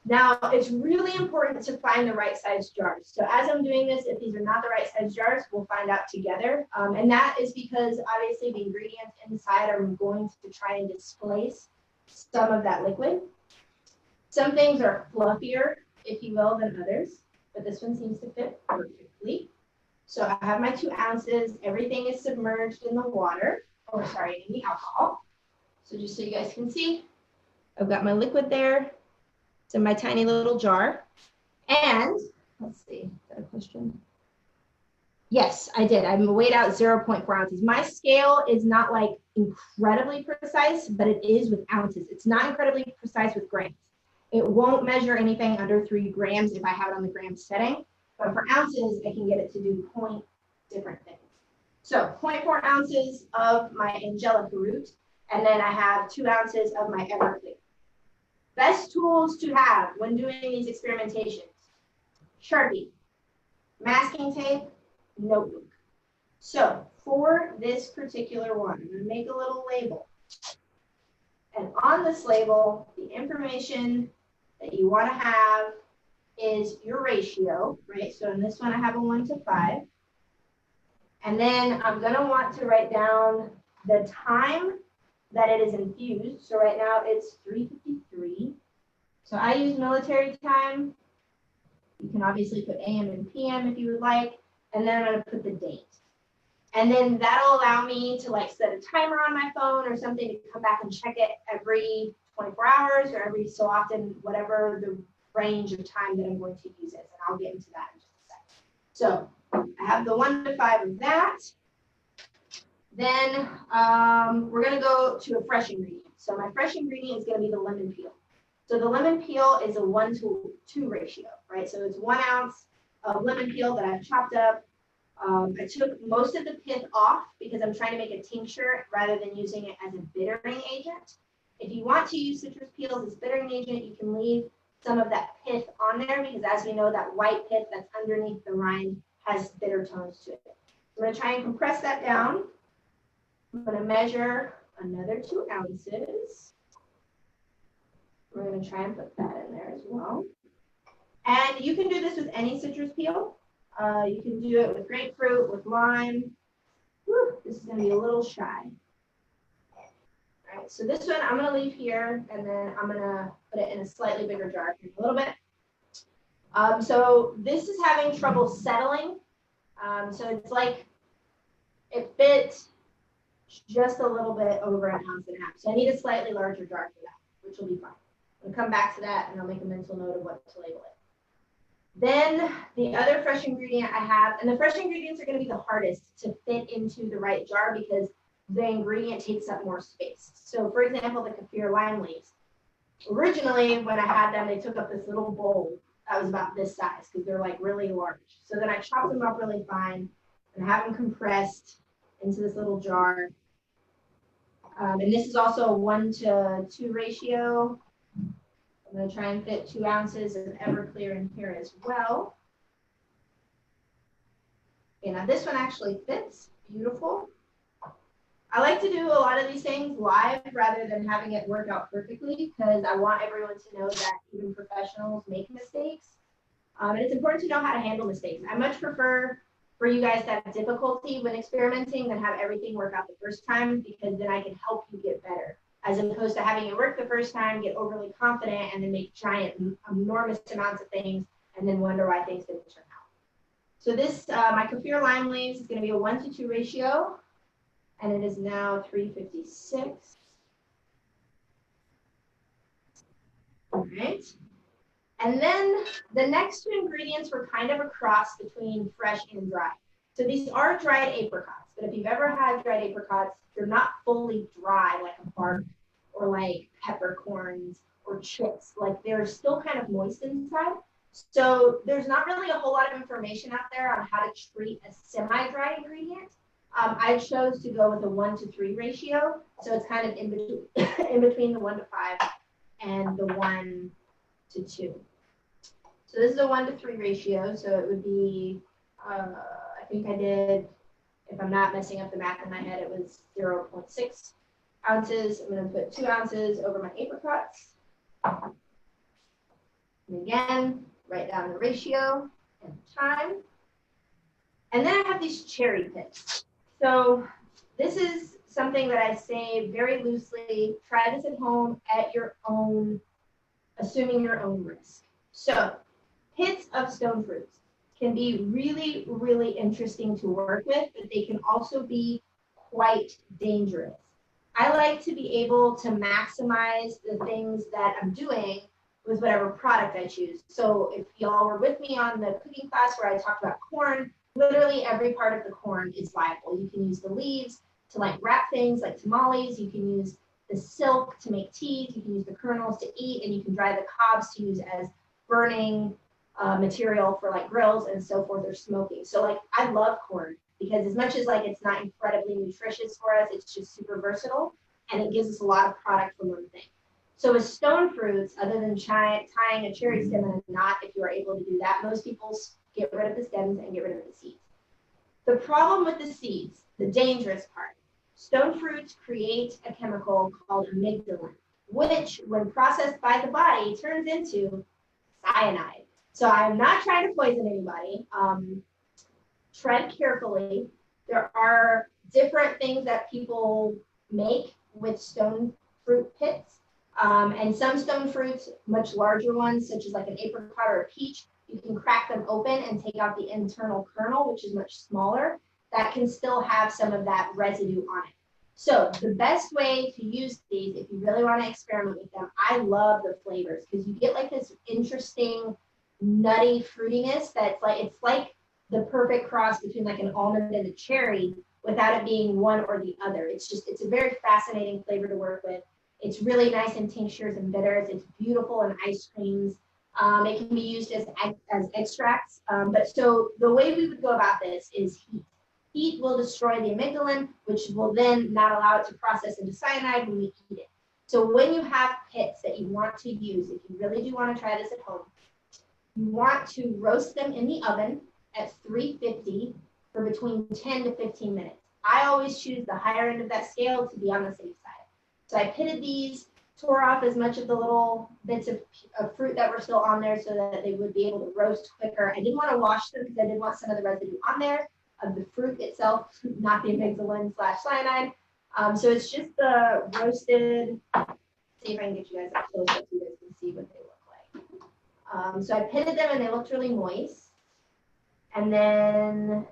Now, it's really important to find the right size jars. So as I'm doing this, if these are not the right size jars, we'll find out together. And that is because obviously the ingredients inside are going to try and displace some of that liquid. Some things are fluffier, if you will, than others, but this one seems to fit perfectly. So I have my 2 ounces. Everything is submerged in the water, in the alcohol. So just so you guys can see, I've got my liquid there. It's in my tiny little jar. And let's see, is that a question? Yes, I did. I weighed out 0.4 ounces. My scale is not like incredibly precise, but it is with ounces. It's not incredibly precise with grams. It won't measure anything under 3 grams if I have it on the gram setting. But for ounces, I can get it to do different things. So 0.4 ounces of my angelica root, and then I have 2 ounces of my Everclear. Best tools to have when doing these experimentations: Sharpie, masking tape, notebook. So for this particular one, I'm going to make a little label. And on this label, the information that you want to have is your ratio, right? So in this one, I have a 1 to 5. And then I'm going to want to write down the time that it is infused. So right now it's 3:53. So I use military time. You can obviously put AM and PM if you would like. And then I'm going to put the date. And then that'll allow me to like set a timer on my phone or something to come back and check it every 24 hours or every so often, whatever the range of time that I'm going to use it. And I'll get into that in just a second. So I have the 1 to 5 of that. Then we're going to go to a fresh ingredient. So my fresh ingredient is going to be the lemon peel. So the lemon peel is a 1 to 2 ratio, right? So it's 1 ounce of lemon peel that I've chopped up. I took most of the pith off because I'm trying to make a tincture rather than using it as a bittering agent. If you want to use citrus peels as bittering agent, you can leave some of that pith on there because as we know, that white pith that's underneath the rind has bitter tones to it. I'm going to try and compress that down. I'm going to measure another 2 ounces. We're going to try and put that in there as well. And you can do this with any citrus peel. You can do it with grapefruit, with lime. Whew, this is going to be a little shy. All right, so this one I'm going to leave here, and then I'm going to put it in a slightly bigger jar in a little bit. So this is having trouble settling. So it's like it fits just a little bit over 1.5 ounces. So I need a slightly larger jar for that, which will be fine. I'll come back to that, and I'll make a mental note of what to label it. Then the other fresh ingredient I have, and the fresh ingredients are going to be the hardest to fit into the right jar because the ingredient takes up more space. So for example, the kaffir lime leaves. Originally, when I had them, they took up this little bowl that was about this size because they're like really large. So then I chopped them up really fine and have them compressed into this little jar. And this is also a 1 to 2 ratio. I'm going to try and fit 2 ounces of Everclear in here as well. Okay, now this one actually fits beautiful. I like to do a lot of these things live rather than having it work out perfectly because I want everyone to know that even professionals make mistakes. And it's important to know how to handle mistakes. I much prefer for you guys to have difficulty when experimenting than have everything work out the first time because then I can help you get better. As opposed to having it work the first time, get overly confident, and then make giant, enormous amounts of things, and then wonder why things didn't turn out. So this, my kaffir lime leaves is going to be a 1 to 2 ratio, and it is now 356. All right. And then the next 2 ingredients were kind of a cross between fresh and dry. So these are dried apricots, but if you've ever had dried apricots, they're not fully dry like a bark or like peppercorns or chips. Like they're still kind of moist inside. So there's not really a whole lot of information out there on how to treat a semi-dry ingredient. I chose to go with a 1 to 3 ratio. So it's kind of in between the 1 to 5 and the 1 to 2. So this is a 1 to 3 ratio. So it would be, I think I did, if I'm not messing up the math in my head, it was 0.6 ounces. I'm going to put 2 ounces over my apricots. And again, write down the ratio and time. And then I have these cherry pits. So this is something that I say very loosely. Try this at home at your own, assuming your own risk. So pits of stone fruits can be really, really interesting to work with, but they can also be quite dangerous. I like to be able to maximize the things that I'm doing with whatever product I choose. So if y'all were with me on the cooking class where I talked about corn, literally every part of the corn is viable. You can use the leaves to like wrap things like tamales. You can use the silk to make teas. You can use the kernels to eat, and you can dry the cobs to use as burning material for like grills and so forth or smoking. So like I love corn because as much as like it's not incredibly nutritious for us, it's just super versatile and it gives us a lot of product for one thing. So with stone fruits, other than tying a cherry stem in a knot, if you are able to do that, most people get rid of the stems and get rid of the seeds. The problem with the seeds, the dangerous part, stone fruits create a chemical called amygdalin. which when processed by the body turns into cyanide. So I'm not trying to poison anybody. Tread carefully. There are different things that people make with stone fruit pits. And some stone fruits, much larger ones, such as like an apricot or a peach, you can crack them open and take out the internal kernel, which is much smaller. That can still have some of that residue on it. So the best way to use these, if you really want to experiment with them, I love the flavors because you get like this interesting nutty fruitiness that's like, it's like the perfect cross between like an almond and a cherry without it being one or the other. It's a very fascinating flavor to work with. It's really nice in tinctures and bitters. It's beautiful in ice creams. It can be used as extracts. But so the way we would go about this is heat. Heat will destroy the amygdalin, which will then not allow it to process into cyanide when we eat it. So when you have pits that you want to use, if you really do want to try this at home, you want to roast them in the oven at 350 for between 10 to 15 minutes. I always choose the higher end of that scale to be on the safe side. So I pitted these, tore off as much of the little bits of fruit that were still on there so that they would be able to roast quicker. I didn't want to wash them because I did want some of the residue on there of the fruit itself, not the amygdalin/cyanide. So it's just the roasted, see if I can get you guys up close so you guys can see what they look like. So I pitted them and they looked really moist. And then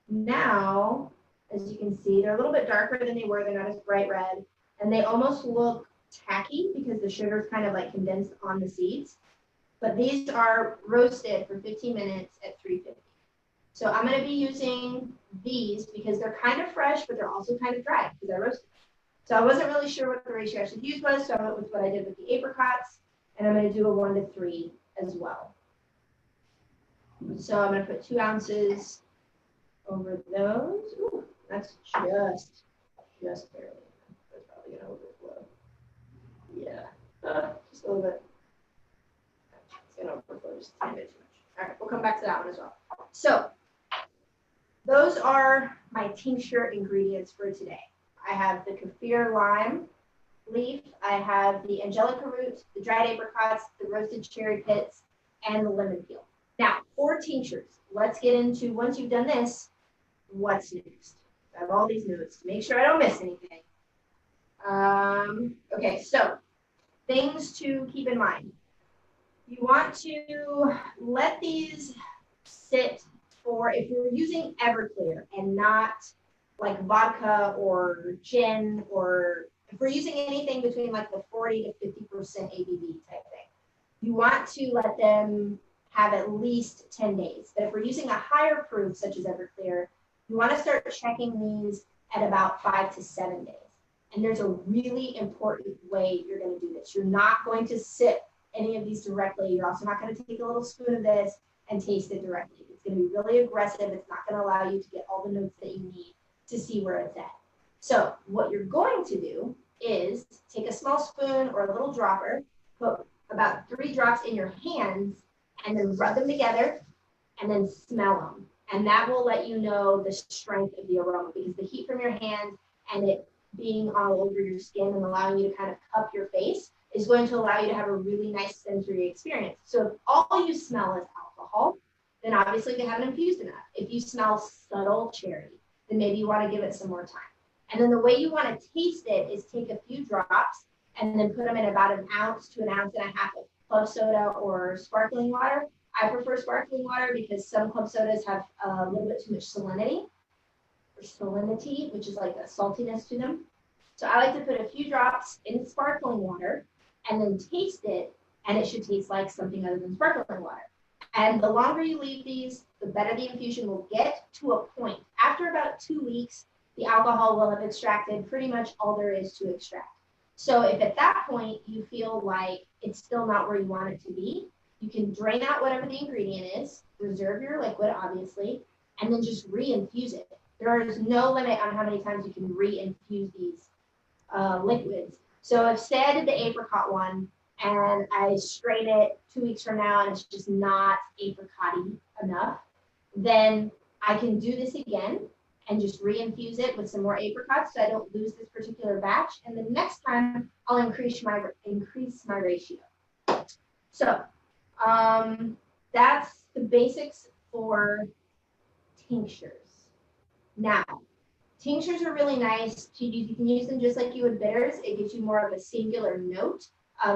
now, as you can see, they're a little bit darker than they were. They're not as bright red. And they almost look tacky because the sugar's kind of like condensed on the seeds. But these are roasted for 15 minutes at 350. So I'm going to be using these because they're kind of fresh, but they're also kind of dry because I roasted them. So I wasn't really sure what the ratio I should use was, so I went with what I did with the apricots, and I'm going to do a 1 to 3 as well. So I'm going to put 2 ounces over those. Ooh, that's just barely. That's probably going to overflow. Yeah, just a little bit. It's going to overflow just a tiny bit too much. All right, we'll come back to that one as well. So those are my tincture ingredients for today. I have the kaffir lime leaf, I have the angelica root, the dried apricots, the roasted cherry pits, and the lemon peel. Now, for tinctures, let's get into, once you've done this, what's next? I have all these notes to make sure I don't miss anything. Okay, so things to keep in mind. You want to let these sit for, if you're using Everclear and not like vodka or gin, or if we're using anything between like the 40 to 50% ABV type thing, you want to let them have at least 10 days. But if we're using a higher proof, such as Everclear, you want to start checking these at about 5 to 7 days. And there's a really important way you're going to do this. You're not going to sip any of these directly. You're also not going to take a little spoon of this and taste it directly. It's going to be really aggressive. It's not going to allow you to get all the notes that you need to see where it's at. So what you're going to do is take a small spoon or a little dropper, put about 3 drops in your hands, and then rub them together and then smell them. And that will let you know the strength of the aroma, because the heat from your hand and it being all over your skin and allowing you to kind of cup your face is going to allow you to have a really nice sensory experience. So if all you smell is alcohol, then obviously they haven't infused enough. If you smell subtle cherry, then maybe you want to give it some more time. And then the way you want to taste it is take a few drops and then put them in about 1 ounce to 1.5 ounces of club soda or sparkling water. I prefer sparkling water because some club sodas have a little bit too much salinity, which is like a saltiness to them. So I like to put a few drops in sparkling water and then taste it, and it should taste like something other than sparkling water. And the longer you leave these, the better the infusion will get to a point. After about 2 weeks, the alcohol will have extracted pretty much all there is to extract. So if at that point you feel like it's still not where you want it to be, you can drain out whatever the ingredient is, reserve your liquid, obviously, and then just re-infuse it. There is no limit on how many times you can re-infuse these liquids. So if, say I did the apricot one and I strain it 2 weeks from now and it's just not apricot-y enough, then I can do this again and just re-infuse it with some more apricots so I don't lose this particular batch. And the next time I'll increase my ratio. So that's the basics for tinctures. Now, tinctures are really nice to use. You can use them just like you would bitters. It gives you more of a singular note.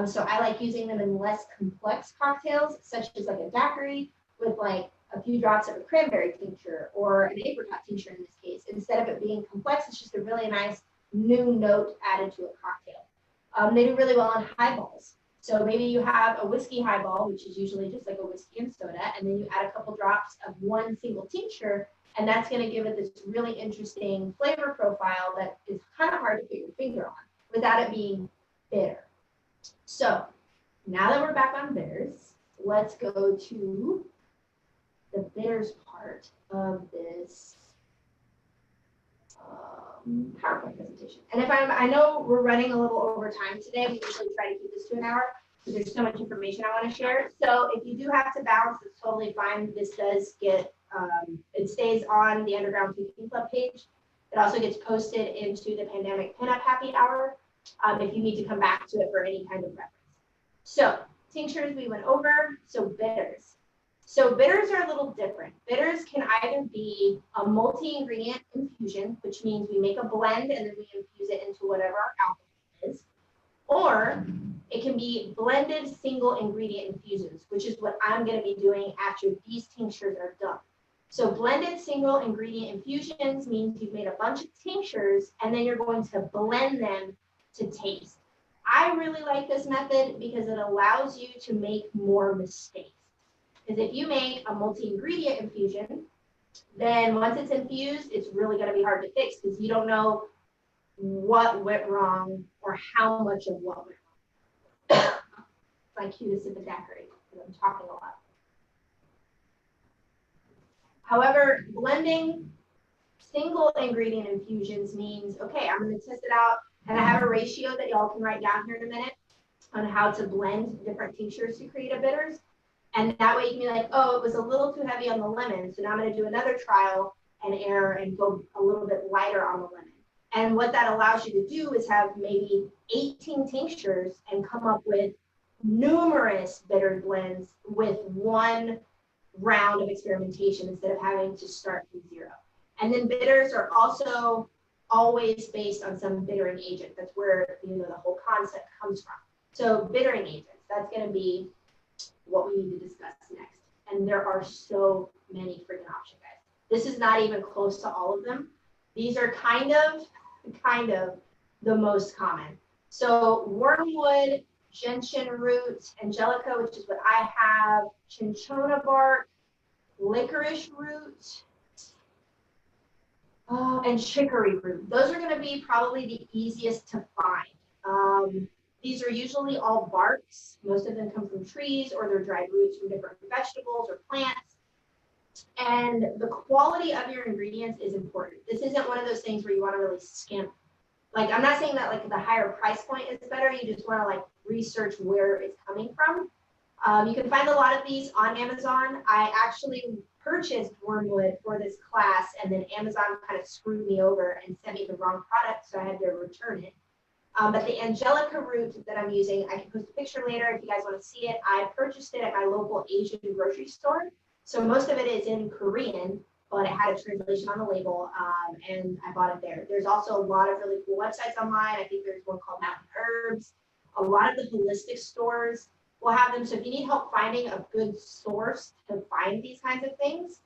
So I like using them in less complex cocktails, such as like a daiquiri with like a few drops of a cranberry tincture or an apricot tincture in this case. Instead of it being complex, it's just a really nice new note added to a cocktail. They do really well in highballs. So maybe you have a whiskey highball, which is usually just like a whiskey and soda, and then you add a couple drops of one single tincture, and that's going to give it this really interesting flavor profile that is kind of hard to put your finger on without it being bitter. So now that we're back on bitters, let's go to the bitters part of this PowerPoint presentation. And I know we're running a little over time today. We usually try to keep this to an hour because there's so much information I want to share. So if you do have to bounce, it's totally fine. This does get, it stays on the Underground Cooking Club page. It also gets posted into the Pandemic Pinup Happy Hour if you need to come back to it for any kind of reference. So tinctures we went over, so bitters. So bitters are a little different. Bitters can either be a multi-ingredient infusion, which means we make a blend and then we infuse it into whatever our alcohol is, or it can be blended single ingredient infusions, which is what I'm going to be doing after these tinctures are done. So blended single ingredient infusions means you've made a bunch of tinctures and then you're going to blend them to taste. I really like this method because it allows you to make more mistakes. Because if you make a multi-ingredient infusion, then once it's infused, it's really going to be hard to fix because you don't know what went wrong or how much of what went wrong. It's my cue to sip a daiquiri because I'm talking a lot. However, blending single ingredient infusions means, okay, I'm going to test it out, and I have a ratio that y'all can write down here in a minute on how to blend different tinctures to create a bitters. And that way you can be like, oh, it was a little too heavy on the lemon, so now I'm going to do another trial and error and go a little bit lighter on the lemon. And what that allows you to do is have maybe 18 tinctures and come up with numerous bitter blends with one round of experimentation instead of having to start from zero. And then bitters are also always based on some bittering agent. That's where the whole concept comes from. So bittering agents, that's going to be what we need to discuss next. And there are so many freaking options, guys. This is not even close to all of them. These are kind of the most common. So wormwood, gentian root, angelica, which is what I have, cinchona bark, licorice root, and chicory root. Those are going to be probably the easiest to find. These are usually all barks. Most of them come from trees or they're dried roots from different vegetables or plants. And the quality of your ingredients is important. This isn't one of those things where you want to really skimp. Like, I'm not saying that like the higher price point is better. You just want to like research where it's coming from. You can find a lot of these on Amazon. I actually purchased wormwood for this class, and then Amazon kind of screwed me over and sent me the wrong product, so I had to return it. But the angelica root that I'm using, I can post a picture later if you guys want to see it. I purchased it at my local Asian grocery store. So most of it is in Korean, but it had a translation on the label, and I bought it there. There's also a lot of really cool websites online. I think there's one called Mountain Herbs. A lot of the holistic stores will have them. So if you need help finding a good source to find these kinds of things,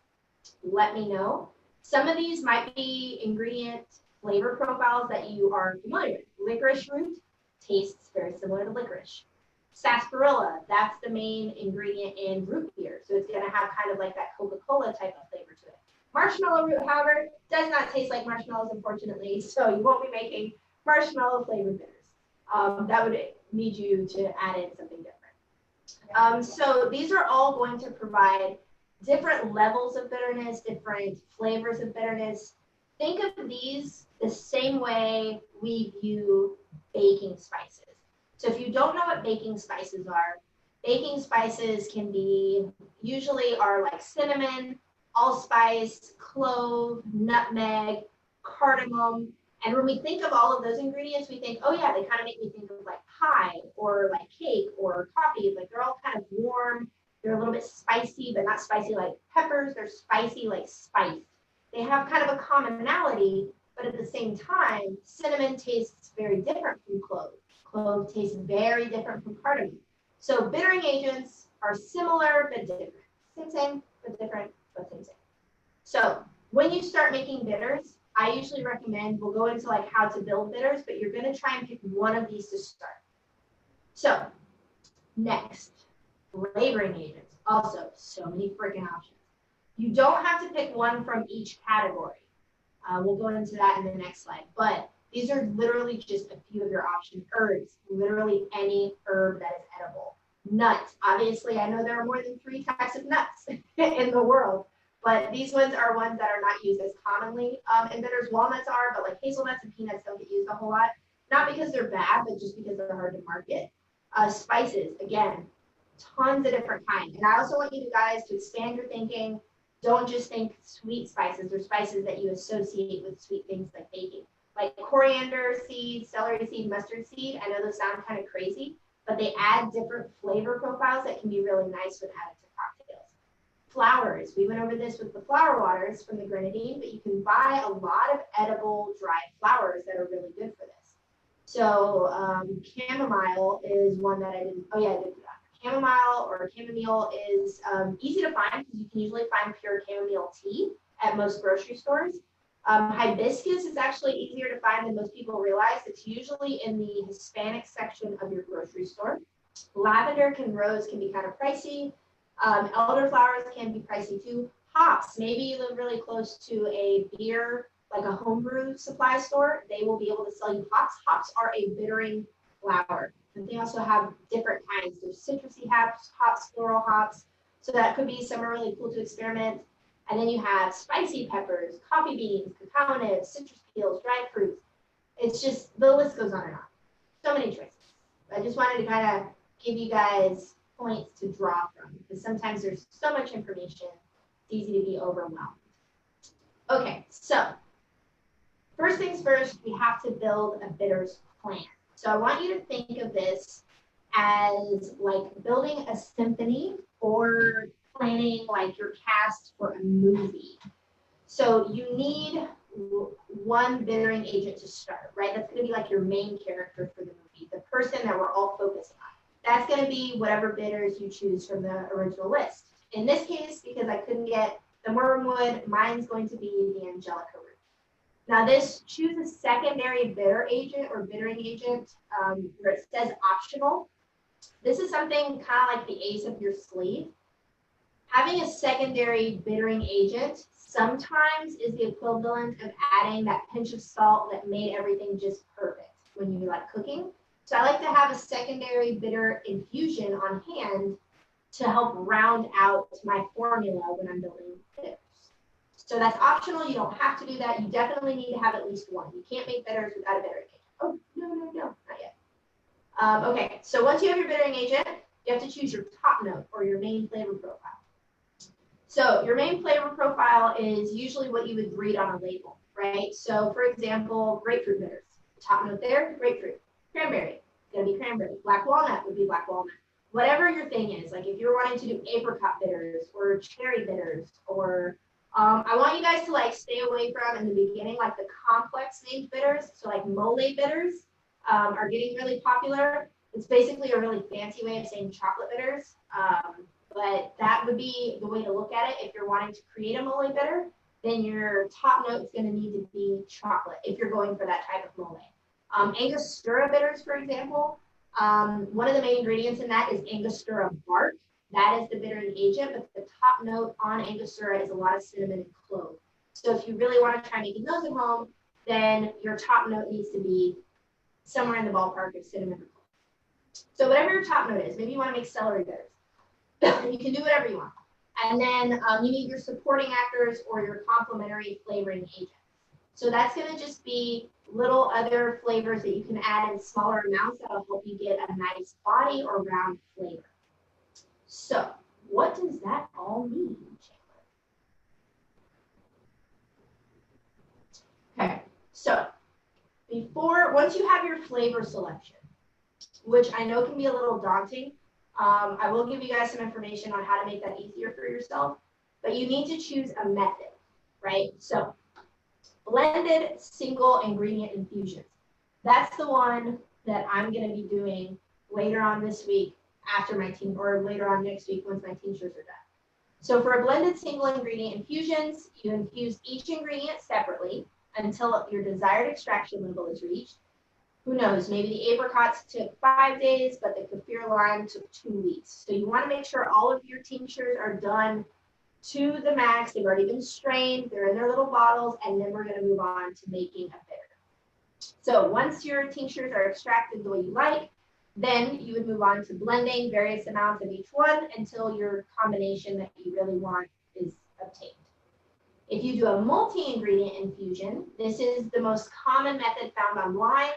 let me know. Some of these might be ingredient flavor profiles that you are familiar with. Licorice root tastes very similar to licorice. Sarsaparilla, that's the main ingredient in root beer. So it's going to have kind of like that Coca-Cola type of flavor to it. Marshmallow root, however, does not taste like marshmallows, unfortunately. So you won't be making marshmallow flavored bitters. That would need you to add in something different. So these are all going to provide different levels of bitterness, different flavors of bitterness. Think of these the same way we view baking spices. So if you don't know what baking spices can be, usually are like cinnamon, allspice, clove, nutmeg, cardamom. And when we think of all of those ingredients, we think, oh yeah, they kind of make me think of like pie or like cake or coffee. Like they're all kind of warm. They're a little bit spicy, but not spicy like peppers. They're spicy like spice. They have kind of a commonality, but at the same time, cinnamon tastes very different from clove. Clove tastes very different from cardamom. So bittering agents are similar but different. Same, but different, but same. So when you start making bitters, I usually recommend, we'll go into like how to build bitters, but you're gonna try and pick one of these to start. So next, flavoring agents. Also, so many freaking options. You don't have to pick one from each category. We'll go into that in the next slide, but these are literally just a few of your options. Herbs, literally any herb that is edible. Nuts, obviously, I know there are more than 3 types of nuts in the world, but these ones are ones that are not used as commonly in bitters. Walnuts are, but like hazelnuts and peanuts don't get used a whole lot. Not because they're bad, but just because they're hard to market. Spices, again, tons of different kinds. And I also want you guys to expand your thinking. Don't just think sweet spices or spices that you associate with sweet things like baking. Like coriander seed, celery seed, mustard seed. I know those sound kind of crazy, but they add different flavor profiles that can be really nice when added to cocktails. Flowers, we went over this with the flower waters from the Grenadine, but you can buy a lot of edible dried flowers that are really good for this. So chamomile is one that I didn't, oh yeah, I did that. Chamomile or chamomile is easy to find because you can usually find pure chamomile tea at most grocery stores. Hibiscus is actually easier to find than most people realize. It's usually in the Hispanic section of your grocery store. Lavender and rose can be kind of pricey. Elderflowers can be pricey too. Hops, maybe you live really close to a beer, like a homebrew supply store, they will be able to sell you hops. Hops are a bittering flower. And they also have different kinds. There's citrusy hops, floral hops. So that could be somewhere really cool to experiment. And then you have spicy peppers, coffee beans, cacao nibs, citrus peels, dried fruits. It's just, the list goes on and on. So many choices. I just wanted to kind of give you guys points to draw from because sometimes there's so much information, it's easy to be overwhelmed. Okay, so first things first, we have to build a bitters plan. So I want you to think of this as like building a symphony or planning like your cast for a movie. So you need one bittering agent to start, right? That's going to be like your main character for the movie, the person that we're all focusing on. That's going to be whatever bitters you choose from the original list. In this case, because I couldn't get the wormwood, mine's going to be the angelica root. Now this, choose a secondary bitter agent or bittering agent where it says optional. This is something kind of like the ace up your sleeve. Having a secondary bittering agent sometimes is the equivalent of adding that pinch of salt that made everything just perfect when you like cooking. So I like to have a secondary bitter infusion on hand to help round out my formula when I'm building bitters. So that's optional. You don't have to do that. You definitely need to have at least one. You can't make bitters without a bittering agent. Oh, no, not yet. Okay, so once you have your bittering agent, you have to choose your top note or your main flavor profile. So your main flavor profile is usually what you would read on a label, right? So for example, grapefruit bitters. Top note there, grapefruit. Cranberry, it's gonna be cranberry. Black walnut would be black walnut. Whatever your thing is, like if you're wanting to do apricot bitters or cherry bitters, or I want you guys to like stay away from in the beginning, like the complex named bitters. So like mole bitters are getting really popular. It's basically a really fancy way of saying chocolate bitters. But that would be the way to look at it. If you're wanting to create a mole bitter, then your top note is going to need to be chocolate if you're going for that type of mole. Angostura bitters, for example, one of the main ingredients in that is Angostura bark. That is the bittering agent, but the top note on Angostura is a lot of cinnamon and clove. So if you really want to try making those at home, then your top note needs to be somewhere in the ballpark of cinnamon or clove. So whatever your top note is, maybe you want to make celery bitters. You can do whatever you want. And then you need your supporting actors or your complementary flavoring agents. So that's going to just be little other flavors that you can add in smaller amounts that will help you get a nice body or round flavor. So what does that all mean, Chandler? So once you have your flavor selection, which I know can be a little daunting, I will give you guys some information on how to make that easier for yourself, but you need to choose a method, right? So blended single ingredient infusions. That's the one that I'm going to be doing later on this week after my or later on next week once my tinctures are done. So for a blended single ingredient infusions, you infuse each ingredient separately until your desired extraction level is reached. Who knows, maybe the apricots took 5 days, but the kaffir lime took 2 weeks. So you want to make sure all of your tinctures are done to the max. They've already been strained, they're in their little bottles, and then we're going to move on to making a bitter. So once your tinctures are extracted the way you like, then you would move on to blending various amounts of each one until your combination that you really want is obtained. If you do a multi-ingredient infusion, this is the most common method found online.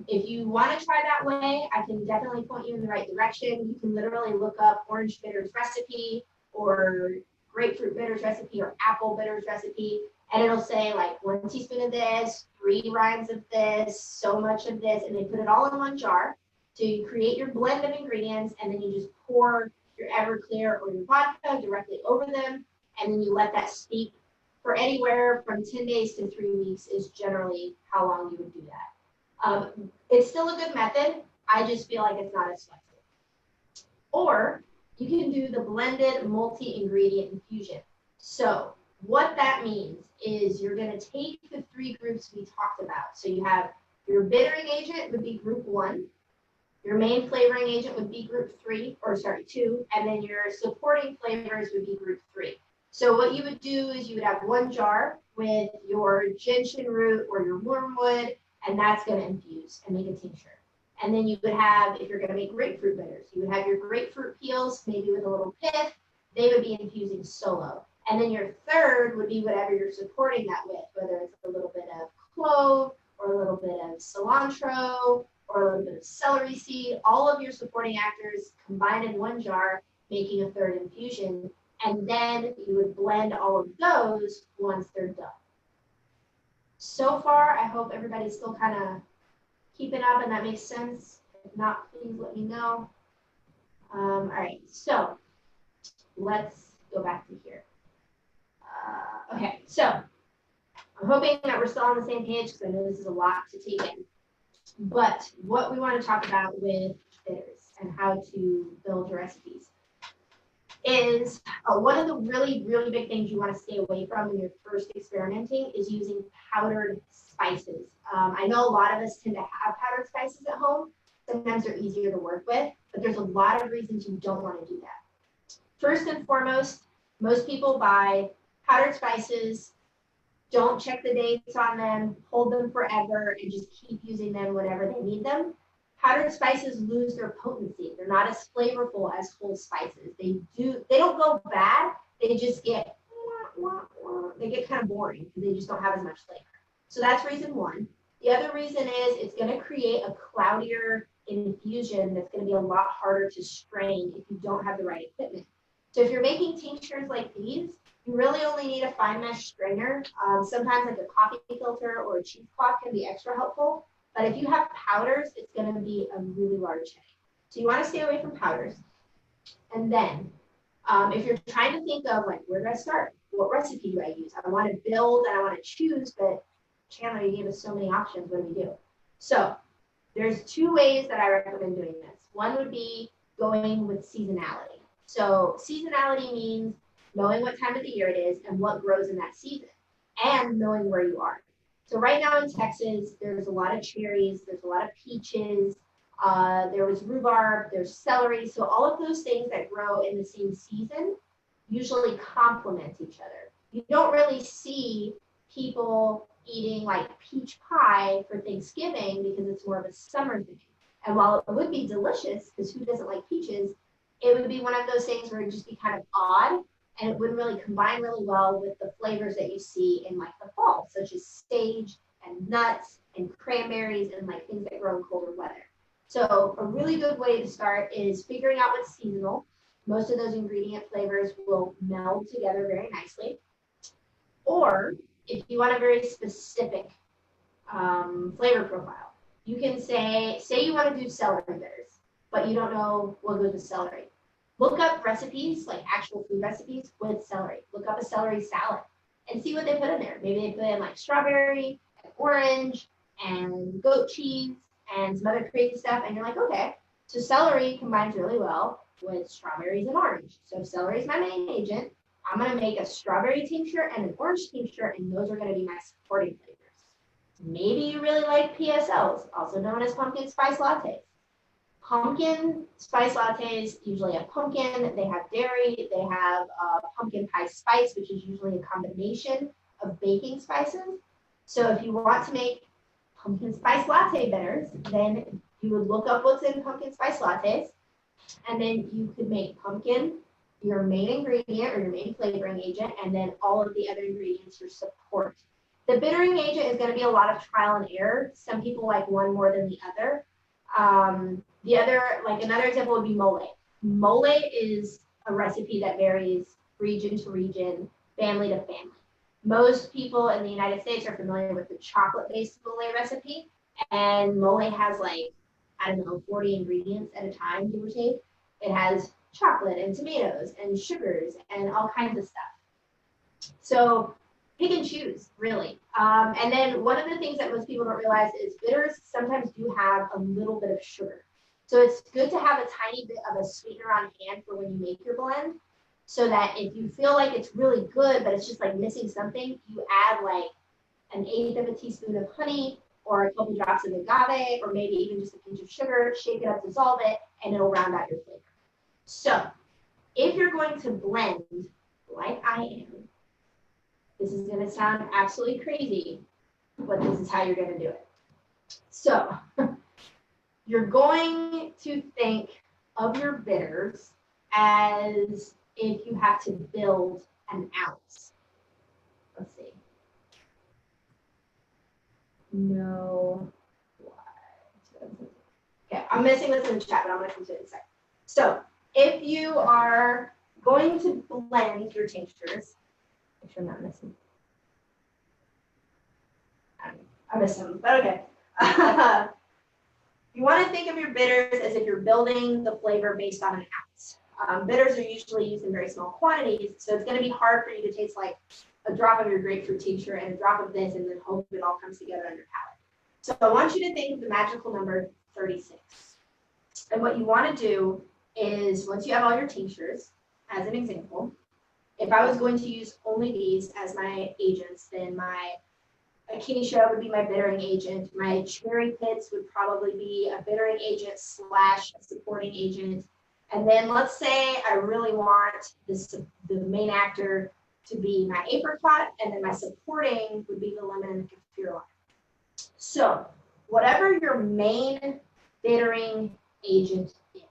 If you want to try that way, I can definitely point you in the right direction. You can literally look up orange bitters recipe or grapefruit bitters recipe or apple bitters recipe, and it'll say like 1 teaspoon of this, 3 rinds of this, so much of this, and they put it all in one jar. So you create your blend of ingredients, and then you just pour your Everclear or your vodka directly over them, and then you let that steep for anywhere from 10 days to 3 weeks is generally how long you would do that. It's still a good method. I just feel like it's not as flexible. Or you can do the blended multi-ingredient infusion. So what that means is you're going to take the 3 groups we talked about. So you have your bittering agent would be group 1. Your main flavoring agent would be group 2, and then your supporting flavors would be group 3. So what you would do is you would have 1 jar with your gentian root or your wormwood, and that's going to infuse and make a tincture. And then you would have, if you're going to make grapefruit bitters, you would have your grapefruit peels, maybe with a little pith. They would be infusing solo. And then your third would be whatever you're supporting that with, whether it's a little bit of clove or a little bit of cilantro or a little bit of celery seed. All of your supporting actors combined in 1 jar, making a third infusion. And then you would blend all of those once they're done. So far, I hope everybody's still kind of keeping up and that makes sense. If not, please let me know. All right, so let's go back to here. Okay, so I'm hoping that we're still on the same page because I know this is a lot to take in. But what we want to talk about with bitters and how to build your recipes is one of the really, really big things you want to stay away from when you're first experimenting is using powdered spices. I know a lot of us tend to have powdered spices at home. Sometimes they're easier to work with, but there's a lot of reasons you don't want to do that. First and foremost, most people buy powdered spices, don't check the dates on them, hold them forever, and just keep using them whenever they need them. Powdered spices lose their potency. They're not as flavorful as whole spices. They don't go bad. They just get kind of boring because they just don't have as much flavor. So that's reason one. The other reason is it's going to create a cloudier infusion that's going to be a lot harder to strain if you don't have the right equipment. So if you're making tinctures like these, you really only need a fine mesh strainer. Sometimes like a coffee filter or a cheesecloth can be extra helpful. But if you have powders, it's going to be a really large headache. So you want to stay away from powders. And then if you're trying to think of like, where do I start? What recipe do I use? I want to build and I want to choose, but Chandler, you gave us so many options. What do we do? So there's 2 ways that I recommend doing this. One would be going with seasonality. So seasonality means knowing what time of the year it is and what grows in that season and knowing where you are. So right now in Texas, there's a lot of cherries, there's a lot of peaches, there was rhubarb, there's celery. So all of those things that grow in the same season usually complement each other. You don't really see people eating like peach pie for Thanksgiving because it's more of a summer thing. And while it would be delicious, because who doesn't like peaches, it would be one of those things where it would just be kind of odd and it wouldn't really combine really well with the flavors that you see in like the fall, such as sage and nuts and cranberries and like things that grow in colder weather. So a really good way to start is figuring out what's seasonal. Most of those ingredient flavors will meld together very nicely. Or if you want a very specific flavor profile. You can say you want to do celery bitters, but you don't know what goes with celery. Look up recipes, like actual food recipes with celery. Look up a celery salad and see what they put in there. Maybe they put in like strawberry and orange and goat cheese and some other crazy stuff. And you're like, okay, so celery combines really well with strawberries and orange. So if celery is my main agent, I'm going to make a strawberry tincture and an orange tincture, and those are going to be my supporting flavors. Maybe you really like PSLs, also known as pumpkin spice lattes. Pumpkin spice lattes usually have pumpkin, they have dairy, they have pumpkin pie spice, which is usually a combination of baking spices. So if you want to make pumpkin spice latte bitters, then you would look up what's in pumpkin spice lattes, and then you could make pumpkin your main ingredient or your main flavoring agent, and then all of the other ingredients for support. The bittering agent is going to be a lot of trial and error. Some people like one more than the other. The other, like another example would be mole. Mole is a recipe that varies region to region, family to family. Most people in the United States are familiar with the chocolate-based mole recipe, and mole has like, I don't know, 40 ingredients at a time, give or take. It has chocolate and tomatoes and sugars and all kinds of stuff. So pick and choose, really. And then one of the things that most people don't realize is bitters sometimes do have a little bit of sugar. So it's good to have a tiny bit of a sweetener on hand for when you make your blend, so that if you feel like it's really good, but it's just like missing something, you add like 1/8 of a teaspoon of honey or a couple drops of agave, or maybe even just a pinch of sugar, shake it up, dissolve it, and it'll round out your flavor. So if you're going to blend like I am, this is going to sound absolutely crazy, but this is how you're going to do it. So you're going to think of your bitters as if you have to build an ounce. Let's see. No. Okay, I'm missing this in the chat, but I'm going to come to it in a second. So if you are going to blend your tinctures, make sure I'm not missing. I missed some, but okay. You want to think of your bitters as if you're building the flavor based on an ounce. Bitters are usually used in very small quantities, so it's going to be hard for you to taste like a drop of your grapefruit tincture and a drop of this and then hope it all comes together on your palate. So I want you to think of the magical number 36. And what you want to do is, once you have all your tinctures, as an example, if I was going to use only these as my agents, then my acacia would be my bittering agent. My cherry pits would probably be a bittering agent / a supporting agent. And then let's say I really want the main actor to be my apricot, and then my supporting would be the lemon and the kaffir lime. So whatever your main bittering agent is,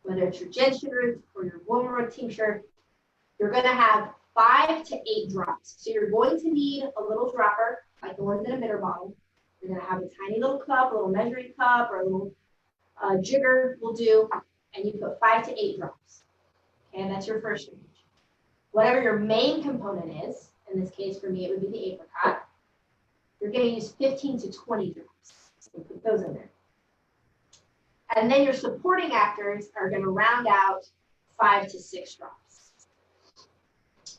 whether it's your gentian root or your wormwood tincture, you're going to have 5 to 8 drops. So you're going to need a little dropper, like the ones in a bitter bottle. You're going to have a tiny little cup, a little measuring cup, or a little jigger will do, and you put 5 to 8 drops. Okay, and that's your first range. Whatever your main component is, in this case for me it would be the apricot, you're going to use 15 to 20 drops. So put those in there. And then your supporting actors are going to round out 5 to 6 drops.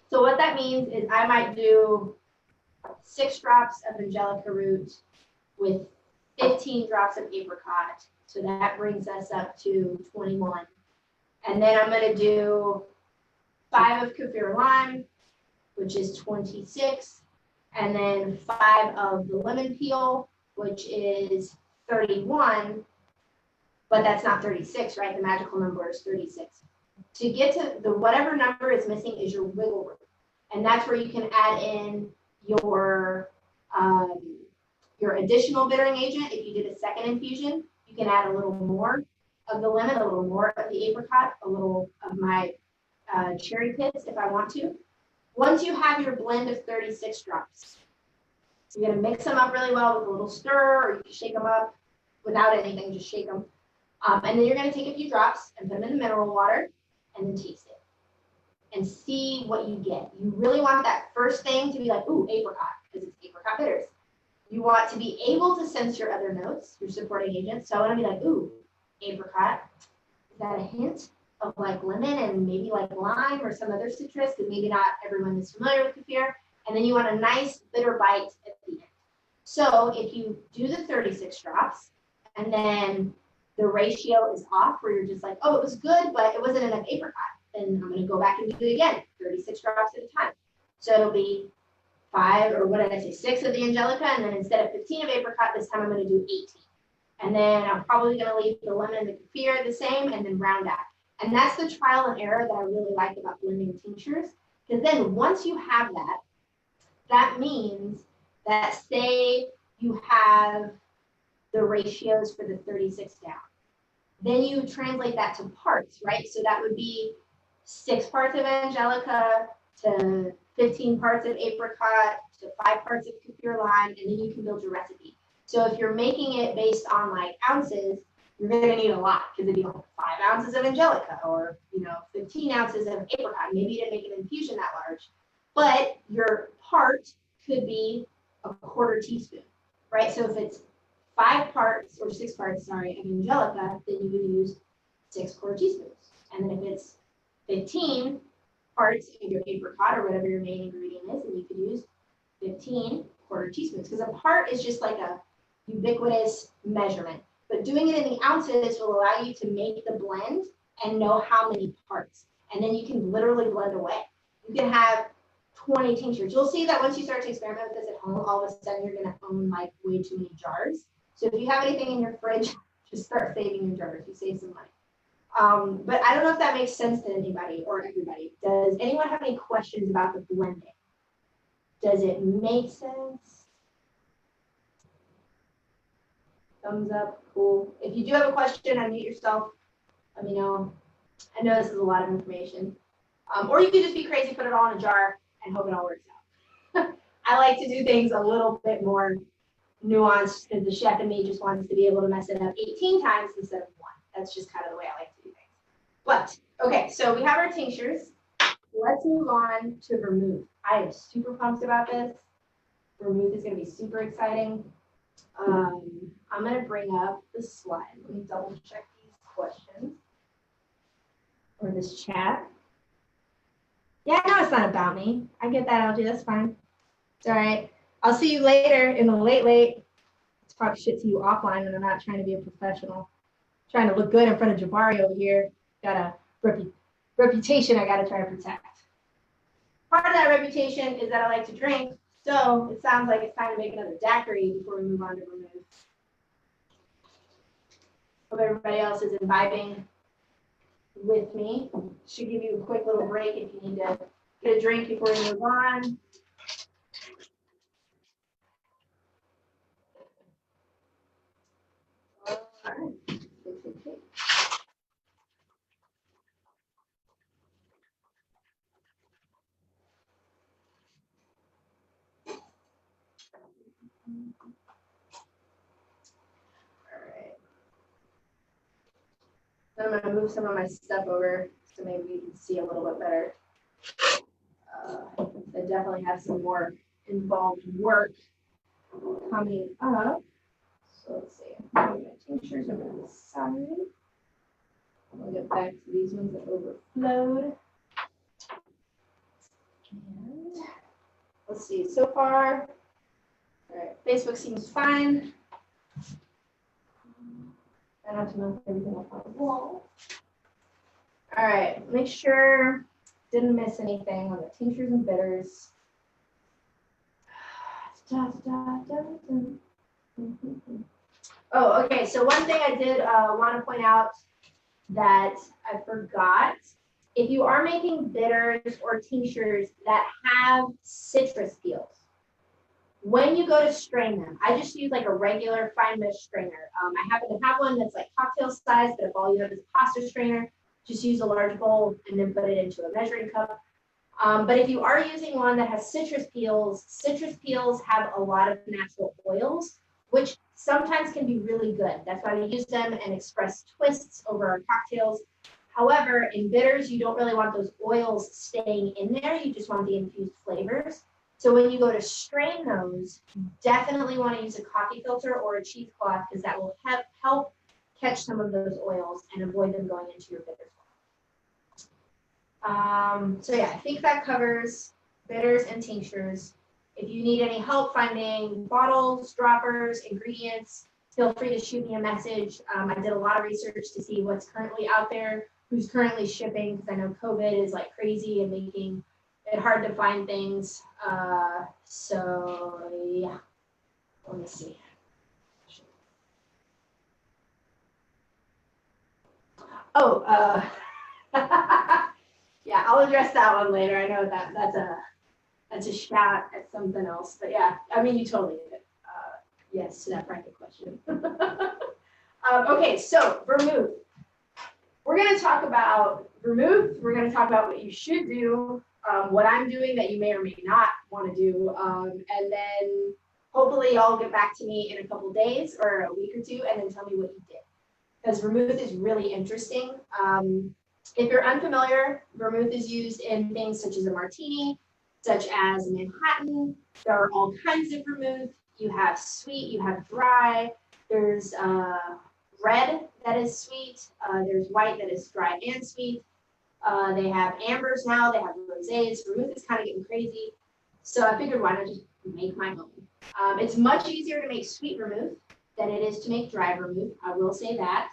So what that means is I might do 6 drops of angelica root with 15 drops of apricot. So that brings us up to 21. And then I'm going to do 5 of kaffir lime, which is 26. And then 5 of the lemon peel, which is 31. But that's not 36, right? The magical number is 36. To get to the whatever number is missing is your wiggle room. And that's where you can add in your additional bittering agent. If you did a second infusion, you can add a little more of the lemon, a little more of the apricot, a little of my cherry pits if I want to. Once you have your blend of 36 drops, you're going to mix them up really well with a little stir, or you can shake them up without anything, just shake them. And then you're going to take a few drops and put them in the mineral water and then taste it and see what you get. You really want that first thing to be like, ooh, apricot, because it's apricot bitters. You want to be able to sense your other notes, your supporting agents. So I want to be like, ooh, apricot. Is that a hint of like lemon and maybe like lime or some other citrus? Because maybe not everyone is familiar with kefir. And then you want a nice bitter bite at the end. So if you do the 36 drops and then the ratio is off where you're just like, oh, it was good, but it wasn't enough apricot, then I'm going to go back and do it again, 36 drops at a time. So it'll be 5, or what did I say, 6 of the Angelica, and then instead of 15 of apricot, this time I'm going to do 18. And then I'm probably going to leave the lemon and the kefir the same and then round out. And that's the trial and error that I really like about blending tinctures. Because then once you have that, that means that say you have the ratios for the 36 down. Then you translate that to parts, right? So that would be 6 parts of Angelica to 15 parts of apricot to 5 parts of kefir lime, and then you can build your recipe. So if you're making it based on like ounces, you're going to need a lot because if you have 5 ounces of Angelica or 15 ounces of apricot, maybe you didn't make an infusion that large, but your part could be a 1/4 teaspoon, right? So if it's 5 parts or 6 parts, sorry, of Angelica, then you would use 6 1/4 teaspoons. And then if it's 15 parts of your apricot or whatever your main ingredient is, then you could use 15 1/4 teaspoons because a part is just like a ubiquitous measurement. But doing it in the ounces will allow you to make the blend and know how many parts. And then you can literally blend away. You can have 20 tinctures. You'll see that once you start to experiment with this at home, all of a sudden you're going to own like way too many jars. So if you have anything in your fridge, just start saving your jars. You save some money. But I don't know if that makes sense to anybody or everybody. Does anyone have any questions about the blending? Does it make sense? Thumbs up, cool. If you do have a question, unmute yourself. Let me know. I know this is a lot of information. Or you could just be crazy, put it all in a jar, and hope it all works out. I like to do things a little bit more nuanced because the chef in me just wants to be able to mess it up 18 times instead of 1. That's just kind of the way I like to do things. But, okay, so we have our tinctures. Let's move on to vermouth. I am super pumped about this. Vermouth is going to be super exciting. I'm going to bring up the slide. Let me double check these questions or this chat. Yeah, no, it's not about me. I get that, LG. That's fine. It's all right. I'll see you later in the late. It's probably shit to you offline when I'm not trying to be a professional. Trying to look good in front of Jabari over here. Got a reputation I got to try to protect. Part of that reputation is that I like to drink. So it sounds like it's time to make another daiquiri before we move on to vermouth. Hope everybody else is imbibing with me. Should give you a quick little break if you need to get a drink before we move on. All right. So I'm going to move some of my stuff over so maybe you can see a little bit better. I definitely have some more involved work coming up. So let's see. I'm going to tinctures over to the side. I'll get back to these ones that overflowed. And let's see. So far, all right, Facebook seems fine. I don't have to move everything up on the wall. All right, make sure didn't miss anything on the tinctures and bitters. Oh, okay. So one thing I did want to point out that I forgot, if you are making bitters or tinctures that have citrus peels, when you go to strain them, I just use like a regular fine mesh strainer. I happen to have one that's like cocktail size, but if all you have is a pasta strainer, just use a large bowl and then put it into a measuring cup. But if you are using one that has citrus peels have a lot of natural oils, which sometimes can be really good. That's why we use them and express twists over our cocktails. However, in bitters, you don't really want those oils staying in there. You just want the infused flavors. So when you go to strain those, you definitely want to use a coffee filter or a cheesecloth because that will help catch some of those oils and avoid them going into your bitters. So yeah, I think that covers bitters and tinctures. If you need any help finding bottles, droppers, ingredients, feel free to shoot me a message. I did a lot of research to see what's currently out there, who's currently shipping, because I know COVID is like crazy and making it hard to find things. So yeah, let me see. Oh, yeah, I'll address that one later. I know that's a shot at something else, but yeah, I mean, you totally did it. Yes to that bracket question. Okay, so vermouth. We're going to talk about vermouth. We're going to talk about what you should do, what I'm doing that you may or may not want to do, and then hopefully y'all get back to me in a couple days or a week or two, and then tell me what you did. Because vermouth is really interesting. If you're unfamiliar, vermouth is used in things such as a martini, such as a Manhattan. There are all kinds of vermouth. You have sweet, you have dry. There's red that is sweet. There's white that is dry and sweet. They have ambers now. They have rosés. Vermouth is kind of getting crazy. So I figured why not just make my own. It's much easier to make sweet vermouth than it is to make dry vermouth. I will say that.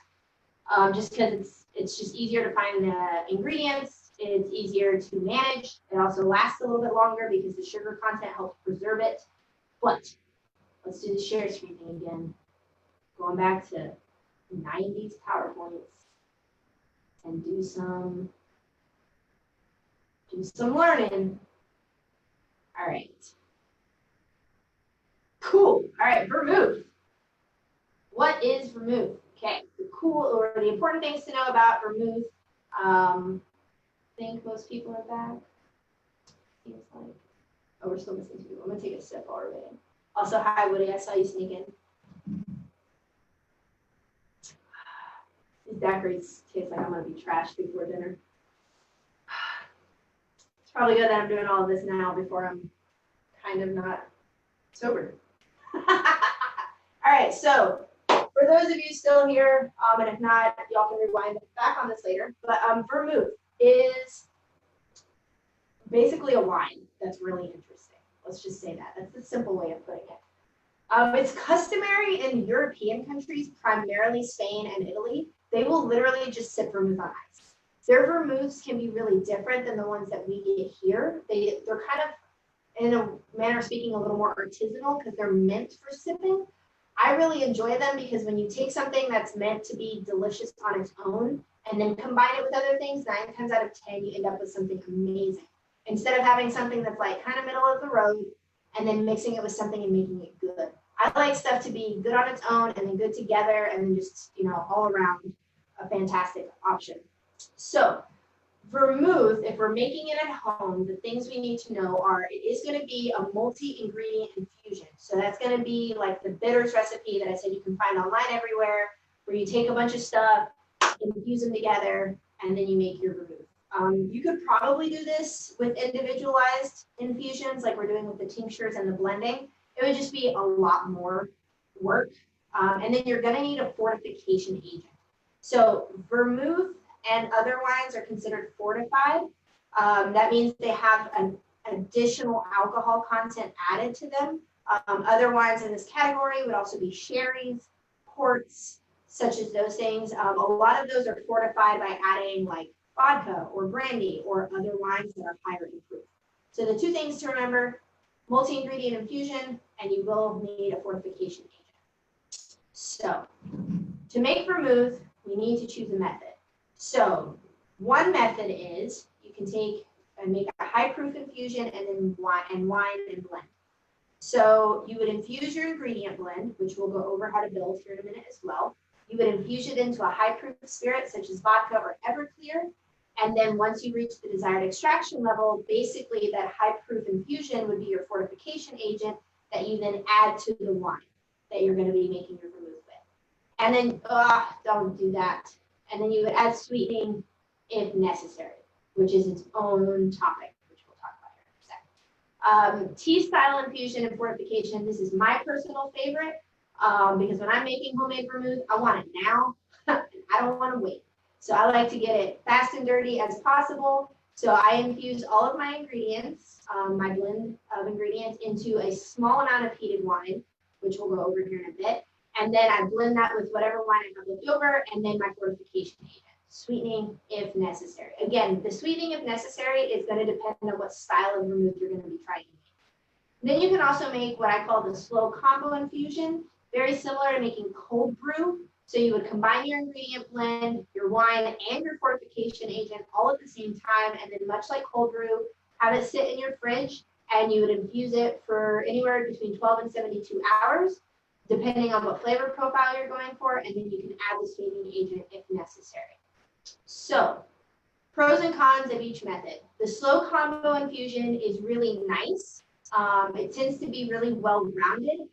Just because it's just easier to find the ingredients. It's easier to manage. It also lasts a little bit longer because the sugar content helps preserve it. But let's do the share screen thing again. Going back to 90s PowerPoints and do some learning. All right. Cool. All right, vermouth. What is vermouth? Okay, the cool or the important things to know about vermouth. I think most people are back. Seems like. Oh, we're still missing 2 people. I'm gonna take a sip while we're waiting. Also, hi Woody, I saw you sneak in. These daiquiris taste like I'm gonna be trashed before dinner. It's probably good that I'm doing all of this now before I'm kind of not sober. All right, so for those of you still here, and if not, y'all can rewind back on this later, but vermouth is basically a wine that's really interesting. Let's just say that. That's the simple way of putting it. It's customary in European countries, primarily Spain and Italy. They will literally just sip vermouth on ice. Their vermouths can be really different than the ones that we get here. They're kind of, in a manner of speaking, a little more artisanal because they're meant for sipping. I really enjoy them because when you take something that's meant to be delicious on its own and then combine it with other things, 9 times out of 10, you end up with something amazing. Instead of having something that's like kind of middle of the road and then mixing it with something and making it good. I like stuff to be good on its own and then good together and then just, all around a fantastic option. So vermouth, if we're making it at home, the things we need to know are it is going to be a multi-ingredient infusion. So that's going to be like the bitters recipe that I said you can find online everywhere, where you take a bunch of stuff, infuse them together, and then you make your vermouth. You could probably do this with individualized infusions like we're doing with the tinctures and the blending. It would just be a lot more work. And then you're going to need a fortification agent. So vermouth and other wines are considered fortified. That means they have an additional alcohol content added to them. Other wines in this category would also be sherries, ports, such as those things. A lot of those are fortified by adding like vodka or brandy or other wines that are higher in proof. So the 2 things to remember, multi-ingredient infusion, and you will need a fortification agent. So to make vermouth, we need to choose a method. So one method is you can take and make a high proof infusion and then wine and blend. So you would infuse your ingredient blend, which we'll go over how to build here in a minute as well. You would infuse it into a high proof spirit such as vodka or Everclear. And then once you reach the desired extraction level, basically that high proof infusion would be your fortification agent that you then add to the wine that you're going to be making your vermouth with. And then, don't do that. And then you would add sweetening if necessary, which is its own topic, which we'll talk about here in a Tea style infusion and fortification, this is my personal favorite because when I'm making homemade vermouth, I want it now. I don't want to wait. So I like to get it fast and dirty as possible. So I infuse all of my ingredients, my blend of ingredients, into a small amount of heated wine, which we'll go over here in a bit. And then I blend that with whatever wine I have left over, and then my fortification agent, sweetening if necessary. Again, the sweetening if necessary is going to depend on what style of vermouth you're going to be trying to make. Then you can also make what I call the slow combo infusion, very similar to making cold brew. So you would combine your ingredient blend, your wine, and your fortification agent all at the same time, and then much like cold brew, have it sit in your fridge, and you would infuse it for anywhere between 12 and 72 hours, depending on what flavor profile you're going for, and then you can add the sweetening agent if necessary. So, pros and cons of each method. The slow combo infusion is really nice. It tends to be really well-rounded,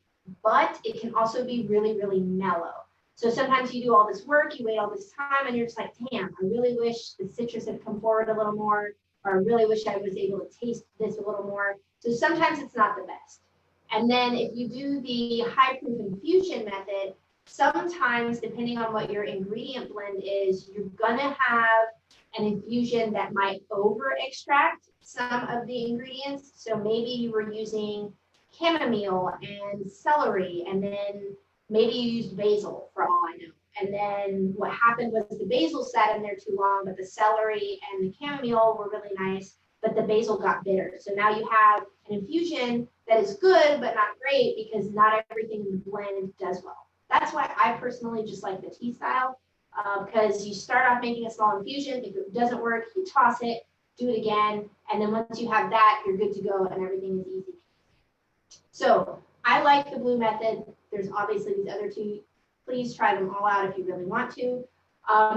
but it can also be really, really mellow. So sometimes you do all this work, you wait all this time, and you're just like, damn, I really wish the citrus had come forward a little more, or I really wish I was able to taste this a little more. So sometimes it's not the best. And then if you do the high proof infusion method, sometimes depending on what your ingredient blend is, you're gonna have an infusion that might over extract some of the ingredients. So maybe you were using chamomile and celery, and then maybe you used basil for all I know. And then what happened was the basil sat in there too long, but the celery and the chamomile were really nice, but the basil got bitter. So now you have an infusion that is good, but not great because not everything in the blend does well. That's why I personally just like the tea style, because you start off making a small infusion. If it doesn't work, you toss it, do it again. And then once you have that, you're good to go and everything is easy. So I like the blue method. There's obviously these other two. Please try them all out if you really want to.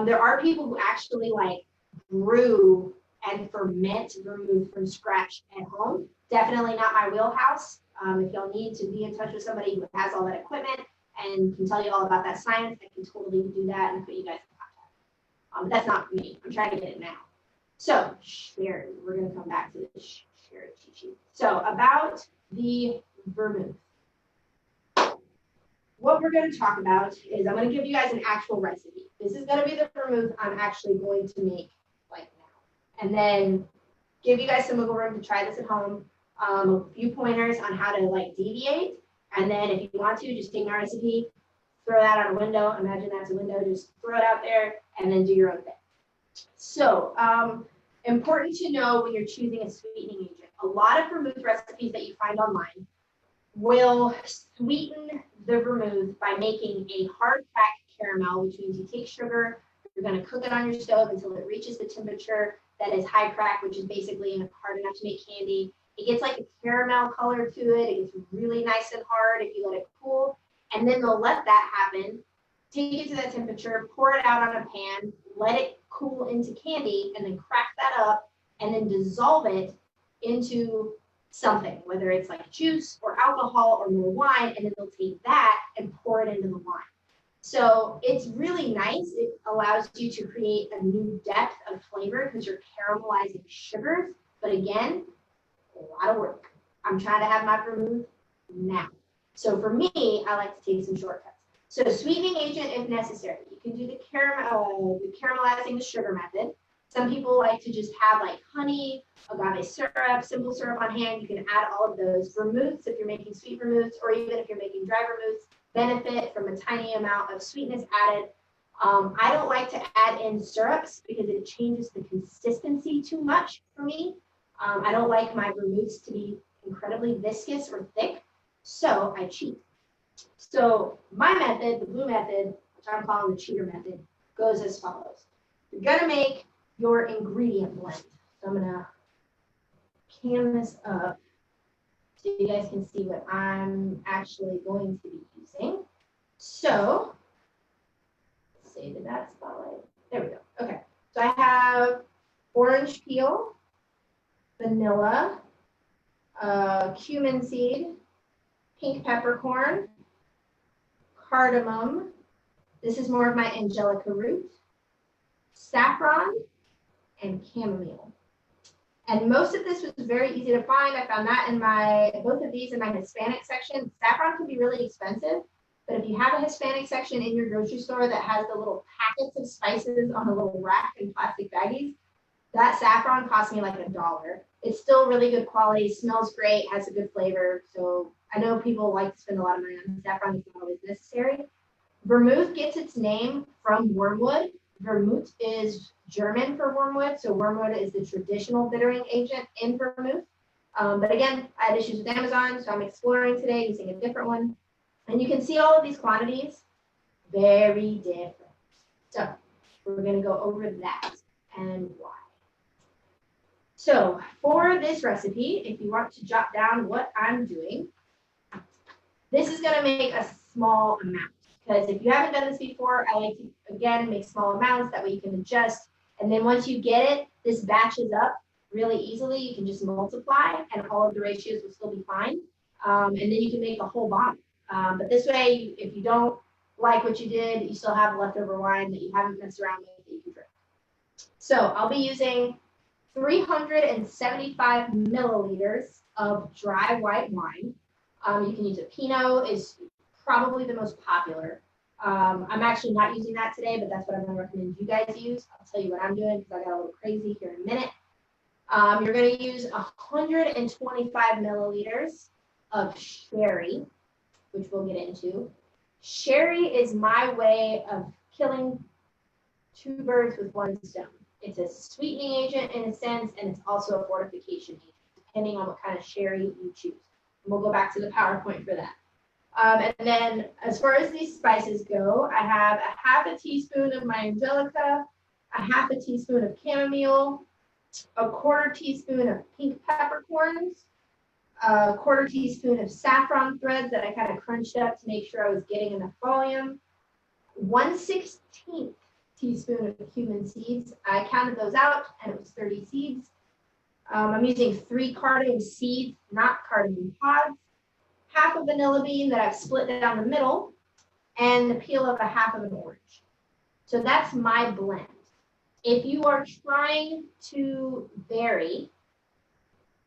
There are people who actually like brew and ferment vermouth from scratch at home. Definitely not my wheelhouse. If y'all need to be in touch with somebody who has all that equipment and can tell you all about that science, I can totally do that and put you guys in contact. But that's not for me. I'm trying to get it now. So, sherry. We're going to come back to the sherry cheat sheet. So, about the vermouth. What we're going to talk about is I'm going to give you guys an actual recipe. This is going to be the vermouth I'm actually going to make like now. And then give you guys some wiggle room to try this at home. A few pointers on how to like deviate. And then if you want to, just take my recipe, throw that out a window. Imagine that's a window. Just throw it out there and then do your own thing. So important to know when you're choosing a sweetening agent. A lot of vermouth recipes that you find online will sweeten the vermouth by making a hard cracked caramel, which means you take sugar, you're going to cook it on your stove until it reaches the temperature that is high crack, which is basically hard enough to make candy. It gets like a caramel color to it. It gets really nice and hard if you let it cool. And then they'll let that happen, take it to that temperature, pour it out on a pan, let it cool into candy, and then crack that up, and then dissolve it into something, whether it's like juice or alcohol or more wine, and then they'll take that and pour it into the wine. So it's really nice. It allows you to create a new depth of flavor because you're caramelizing sugars. But again, a lot of work. I'm trying to have my vermouth now. So for me, I like to take some shortcuts. So sweetening agent if necessary. You can do the caramelizing the sugar method. Some people like to just have like honey, agave syrup, simple syrup on hand. You can add all of those. Vermouths, if you're making sweet vermouths, or even if you're making dry vermouths, benefit from a tiny amount of sweetness added. I don't like to add in syrups because it changes the consistency too much for me. I don't like my vermouths to be incredibly viscous or thick, so I cheat. So my method, the blue method, which I'm calling the cheater method, goes as follows. You're gonna make your ingredient blend. So I'm gonna can this up so you guys can see what I'm actually going to be using. So, let's see, did that spotlight? There we go. Okay, so I have orange peel, vanilla, cumin seed, pink peppercorn, cardamom. This is more of my angelica root, saffron, and chamomile. And most of this was very easy to find. I found that in both of these in my Hispanic section. Saffron can be really expensive, but if you have a Hispanic section in your grocery store that has the little packets of spices on a little rack in plastic baggies, that saffron cost me like $1. It's still really good quality, smells great, has a good flavor. So I know people like to spend a lot of money on saffron. It's not always necessary. Vermouth gets its name from wormwood. Vermouth is German for wormwood. So wormwood is the traditional bittering agent in vermouth. But again, I had issues with Amazon, so I'm exploring today using a different one. And you can see all of these quantities, very different. So we're going to go over that and why. So for this recipe, if you want to jot down what I'm doing, this is going to make a small amount. Because if you haven't done this before, I like to, again, make small amounts. That way you can adjust. And then once you get it, this batches up really easily. You can just multiply and all of the ratios will still be fine. And then you can make a whole bottle. But this way, if you don't like what you did, you still have leftover wine that you haven't messed around with that you can drink. So I'll be using 375 milliliters of dry white wine. You can use a Pinot, is probably the most popular. I'm actually not using that today, but that's what I'm going to recommend you guys use. I'll tell you what I'm doing because I got a little crazy here in a minute. You're going to use 125 milliliters of sherry, which we'll get into. Sherry is my way of killing two birds with one stone. It's a sweetening agent in a sense, and it's also a fortification agent, depending on what kind of sherry you choose. And we'll go back to the PowerPoint for that. And then as far as these spices go, I have a half a teaspoon of my Angelica, a half a teaspoon of chamomile, a quarter teaspoon of pink peppercorns, a quarter teaspoon of saffron threads that I kind of crunched up to make sure I was getting enough volume, 1/16 teaspoon of cumin seeds. I counted those out and it was 30 seeds. I'm using 3 cardamom seeds, not cardamom pods, half a vanilla bean that I've split down the middle, and the peel of a half of an orange. So that's my blend. If you are trying to vary,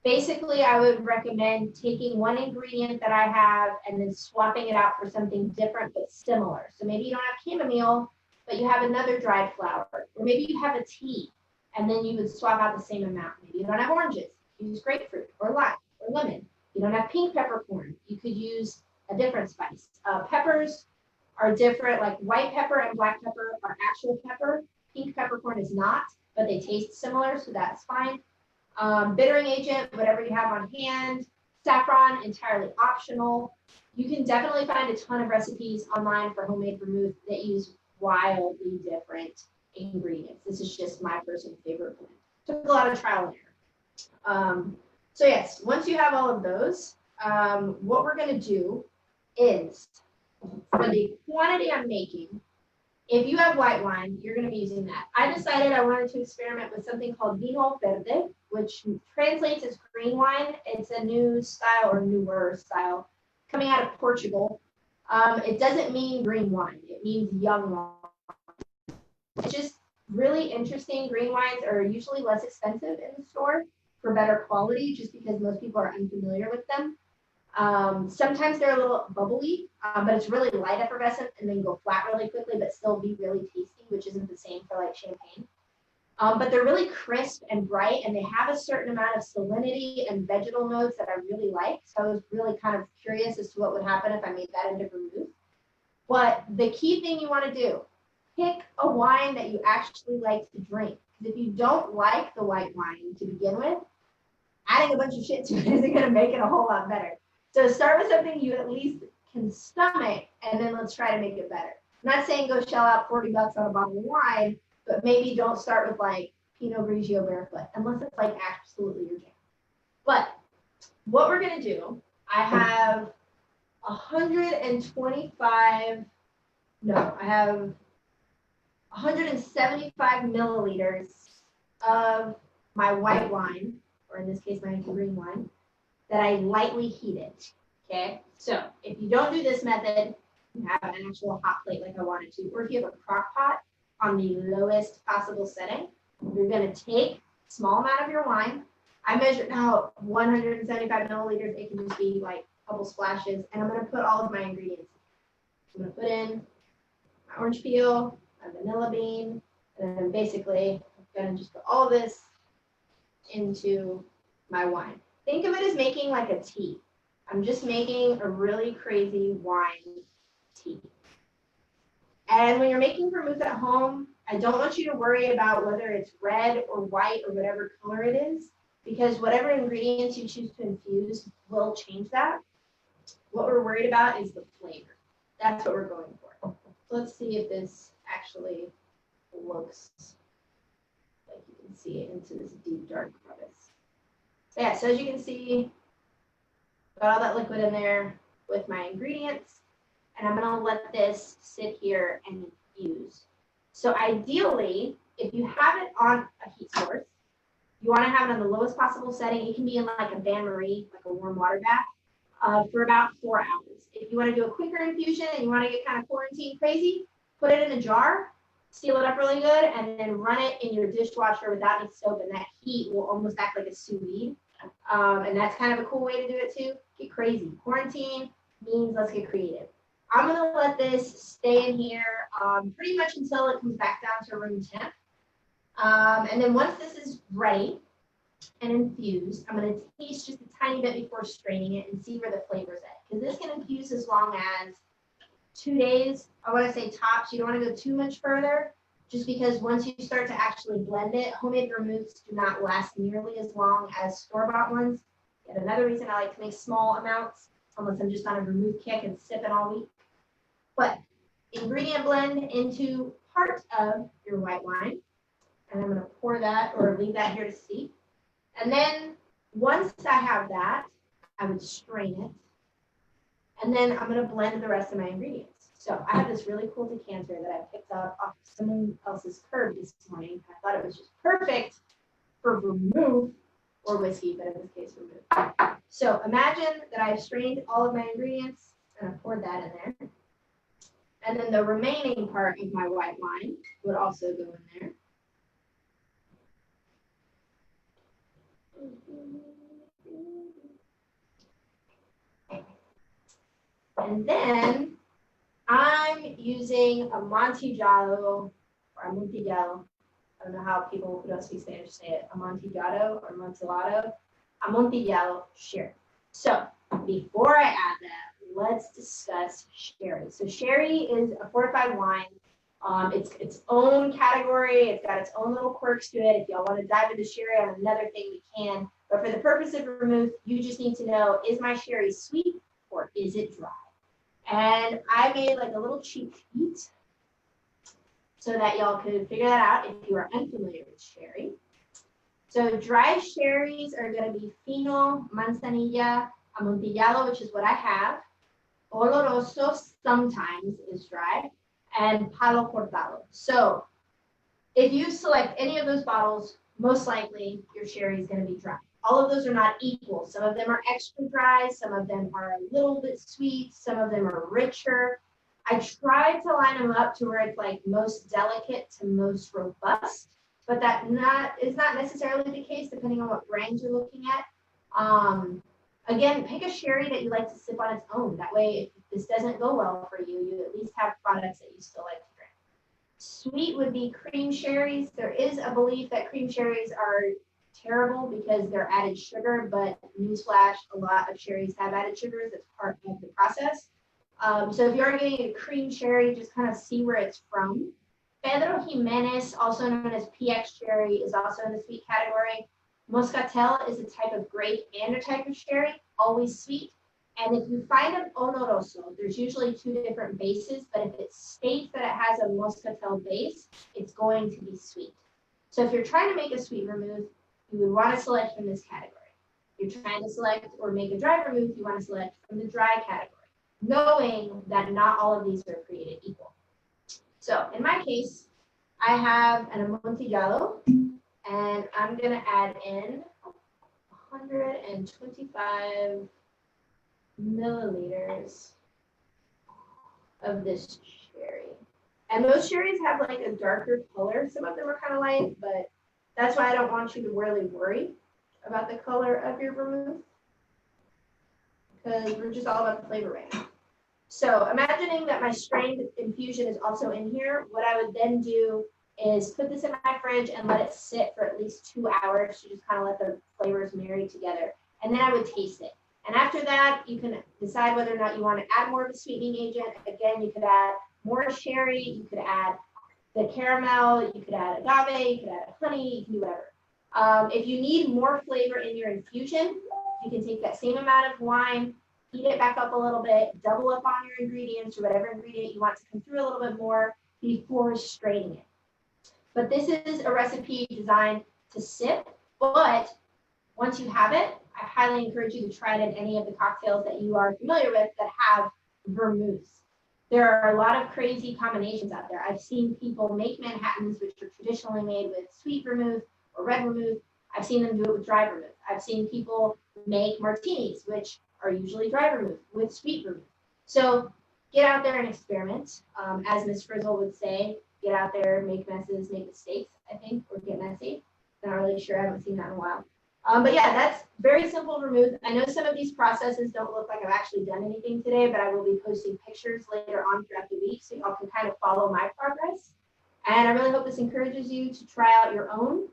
basically I would recommend taking one ingredient that I have and then swapping it out for something different but similar. So maybe you don't have chamomile, but you have another dried flower, or maybe you have a tea and then you would swap out the same amount. Maybe you don't have oranges, use grapefruit or lime or lemon. You don't have pink peppercorn, you could use a different spice. Peppers are different, like white pepper and black pepper are actual pepper. Pink peppercorn is not, but they taste similar, so that's fine. Bittering agent, whatever you have on hand. Saffron, entirely optional. You can definitely find a ton of recipes online for homemade vermouth that use wildly different ingredients. This is just my personal favorite blend. Took a lot of trial and error. So yes, once you have all of those, what we're going to do is, for the quantity I'm making, if you have white wine, you're going to be using that. I decided I wanted to experiment with something called vino verde, which translates as green wine. It's a new style or newer style coming out of Portugal. It doesn't mean green wine. It means young wine. It's just really interesting. Green wines are usually less expensive in the store for better quality, just because most people are unfamiliar with them. Sometimes they're a little bubbly, but it's really light effervescent and then go flat really quickly, but still be really tasty, which isn't the same for like champagne. But they're really crisp and bright, and they have a certain amount of salinity and vegetal notes that I really like. So I was really kind of curious as to what would happen if I made that into vermouth. But the key thing you want to do, pick a wine that you actually like to drink. Because if you don't like the white wine to begin with, adding a bunch of shit to it isn't going to make it a whole lot better. So start with something you at least can stomach, and then let's try to make it better. I'm not saying go shell out $40 on a bottle of wine, but maybe don't start with like Pinot Grigio barefoot, unless it's like absolutely your jam. But what we're going to do, I have 175 milliliters of my white wine, or in this case, my green wine, that I lightly heated. Okay, so if you don't do this method, you have an actual hot plate like I wanted to, or if you have a crock pot on the lowest possible setting, you're going to take a small amount of your wine, I measured out 175 milliliters. It can just be like a couple splashes. And I'm going to put all of my ingredients. I'm going to put in my orange peel, my vanilla bean, and then basically I'm going to just put all of this into my wine. Think of it as making like a tea. I'm just making a really crazy wine tea. And when you're making vermouth at home, I don't want you to worry about whether it's red or white or whatever color it is, because whatever ingredients you choose to infuse will change that. What we're worried about is the flavor. That's what we're going for. Let's see if this actually looks like you can see it into this deep, dark crevice. So yeah, so as you can see, got all that liquid in there with my ingredients, and I'm gonna let this sit here and infuse. So ideally, if you have it on a heat source, you wanna have it on the lowest possible setting. It can be in like a bain-marie, like a warm water bath, for about 4 hours. If you wanna do a quicker infusion and you wanna get kind of quarantine crazy, put it in a jar, seal it up really good, and then run it in your dishwasher without any soap, and that heat will almost act like a sous vide. And that's kind of a cool way to do it too. Get crazy. Quarantine means let's get creative. I'm gonna let this stay in here pretty much until it comes back down to room temp. And then once this is ready and infused, I'm gonna taste just a tiny bit before straining it and see where the flavor's at. Because this can infuse as long as 2 days. I wanna say tops. You don't wanna go too much further, just because once you start to actually blend it, homemade vermouths do not last nearly as long as store-bought ones. Yet another reason I like to make small amounts, unless I'm just on a vermouth kick and sipping all week. But ingredient blend into part of your white wine. And I'm gonna pour that or leave that here to steep. And then once I have that, I would strain it. And then I'm gonna blend the rest of my ingredients. So I have this really cool decanter that I picked up off someone else's curb this morning. I thought it was just perfect for vermouth or whiskey, but in this case, vermouth. So imagine that I've strained all of my ingredients and I poured that in there. And then the remaining part of my white wine would also go in there. And then I'm using Amontillado or Amontillado. I don't know how people who don't speak Spanish say it. Amontillado or Amontillado. Amontillado sherry. So before I add that, let's discuss sherry. So sherry is a fortified wine. It's its own category. It's got its own little quirks to it. If y'all want to dive into sherry on another thing, we can. But for the purpose of vermouth, you just need to know, is my sherry sweet or is it dry? And I made like a little cheat sheet so that y'all could figure that out if you are unfamiliar with sherry. So dry sherries are going to be fino, manzanilla, amontillado, which is what I have. Oloroso sometimes is dry, and palo cortado. So if you select any of those bottles, most likely your sherry is going to be dry. All of those are not equal. Some of them are extra dry. Some of them are a little bit sweet. Some of them are richer. I tried to line them up to where it's like most delicate to most robust, but that is not necessarily the case depending on what brand you're looking at. Again, pick a sherry that you like to sip on its own. That way, if this doesn't go well for you, you at least have products that you still like to drink. Sweet would be cream sherries. There is a belief that cream sherries are terrible because they're added sugar, but newsflash, a lot of sherries have added sugars. That's part of the process. So if you are getting a cream sherry, just kind of see where it's from. Pedro Jimenez, also known as PX sherry, is also in the sweet category. Moscatel is a type of grape and a type of sherry, always sweet. And if you find an oloroso, there's usually 2 different bases, but if it states that it has a Moscatel base, it's going to be sweet. So if you're trying to make a sweet vermouth, you would want to select from this category. If you're trying to select or make a dry vermouth, you want to select from the dry category, knowing that not all of these are created equal. So in my case, I have an Amontillado, and I'm going to add in 125 milliliters of this sherry. And those sherries have like a darker color. Some of them are kind of light, but that's why I don't want you to really worry. about the color of your vermouth? Because we're just all about the flavor right now. So imagining that my strained infusion is also in here, what I would then do is put this in my fridge and let it sit for at least 2 hours to just kind of let the flavors marry together. And then I would taste it. And after that, you can decide whether or not you want to add more of a sweetening agent. Again, you could add more sherry, you could add the caramel, you could add agave, you could add honey, you can do whatever. If you need more flavor in your infusion, you can take that same amount of wine, heat it back up a little bit, double up on your ingredients or whatever ingredient you want to come through a little bit more before straining it. But this is a recipe designed to sip, but once you have it, I highly encourage you to try it in any of the cocktails that you are familiar with that have vermouths. There are a lot of crazy combinations out there. I've seen people make Manhattans, which are traditionally made with sweet vermouth or red vermouth. I've seen them do it with dry vermouth. I've seen people make martinis, which are usually dry vermouth with sweet vermouth. So get out there and experiment. As Miss Frizzle would say, get out there, make messes, make mistakes, I think, or get messy. Not really sure. I haven't seen that in a while. But yeah, that's very simple vermouth. I know some of these processes don't look like I've actually done anything today, but I will be posting pictures later on throughout the week so y'all can kind of follow my progress. And I really hope this encourages you to try out your own.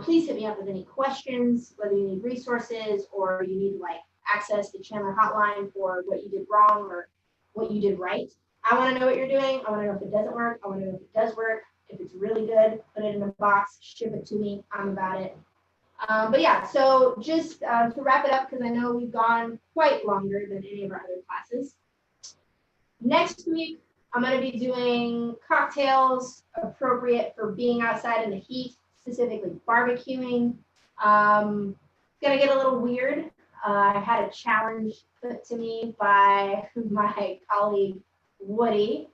Please hit me up with any questions, whether you need resources or you need like access to Chandler Hotline for what you did wrong or what you did right. I want to know what you're doing. I want to know if it doesn't work. I want to know if it does work. If it's really good, put it in a box, ship it to me. I'm about it. But yeah, so just to wrap it up, because I know we've gone quite longer than any of our other classes. Next week, I'm going to be doing cocktails appropriate for being outside in the heat, specifically barbecuing. It's going to get a little weird. I had a challenge put to me by my colleague, Woody.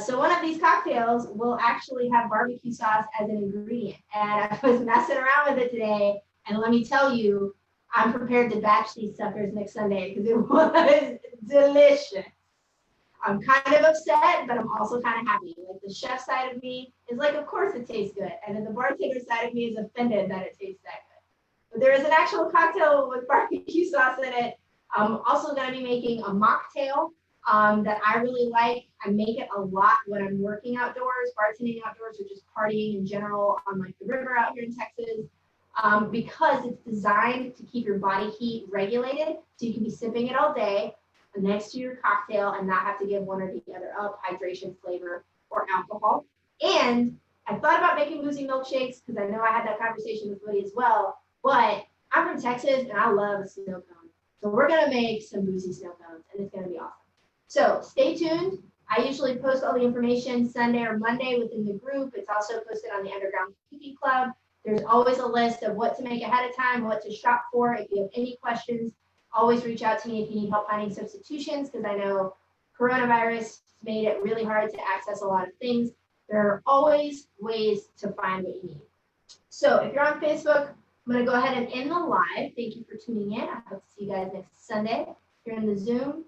So one of these cocktails will actually have barbecue sauce as an ingredient. And I was messing around with it today. And let me tell you, I'm prepared to batch these suckers next Sunday because it was delicious. I'm kind of upset, but I'm also kind of happy. Like the chef side of me is like, of course it tastes good. And then the bartender side of me is offended that it tastes that good. But there is an actual cocktail with barbecue sauce in it. I'm also going to be making a mocktail that I really like. I make it a lot when I'm working outdoors, bartending outdoors, or just partying in general on like the river out here in Texas, because it's designed to keep your body heat regulated, so you can be sipping it all day next to your cocktail and not have to give one or the other up, hydration, flavor, or alcohol. And I thought about making boozy milkshakes because I know I had that conversation with Woody as well, but I'm from Texas and I love a snow cone. So we're going to make some boozy snow cones and it's going to be awesome. So stay tuned. I usually post all the information Sunday or Monday within the group. It's also posted on the Underground Cookie Club. There's always a list of what to make ahead of time, what to shop for. If you have any questions, always reach out to me if you need help finding substitutions, because I know coronavirus made it really hard to access a lot of things. There are always ways to find what you need. So if you're on Facebook, I'm going to go ahead and end the live. Thank you for tuning in. I hope to see you guys next Sunday. If you're in the Zoom,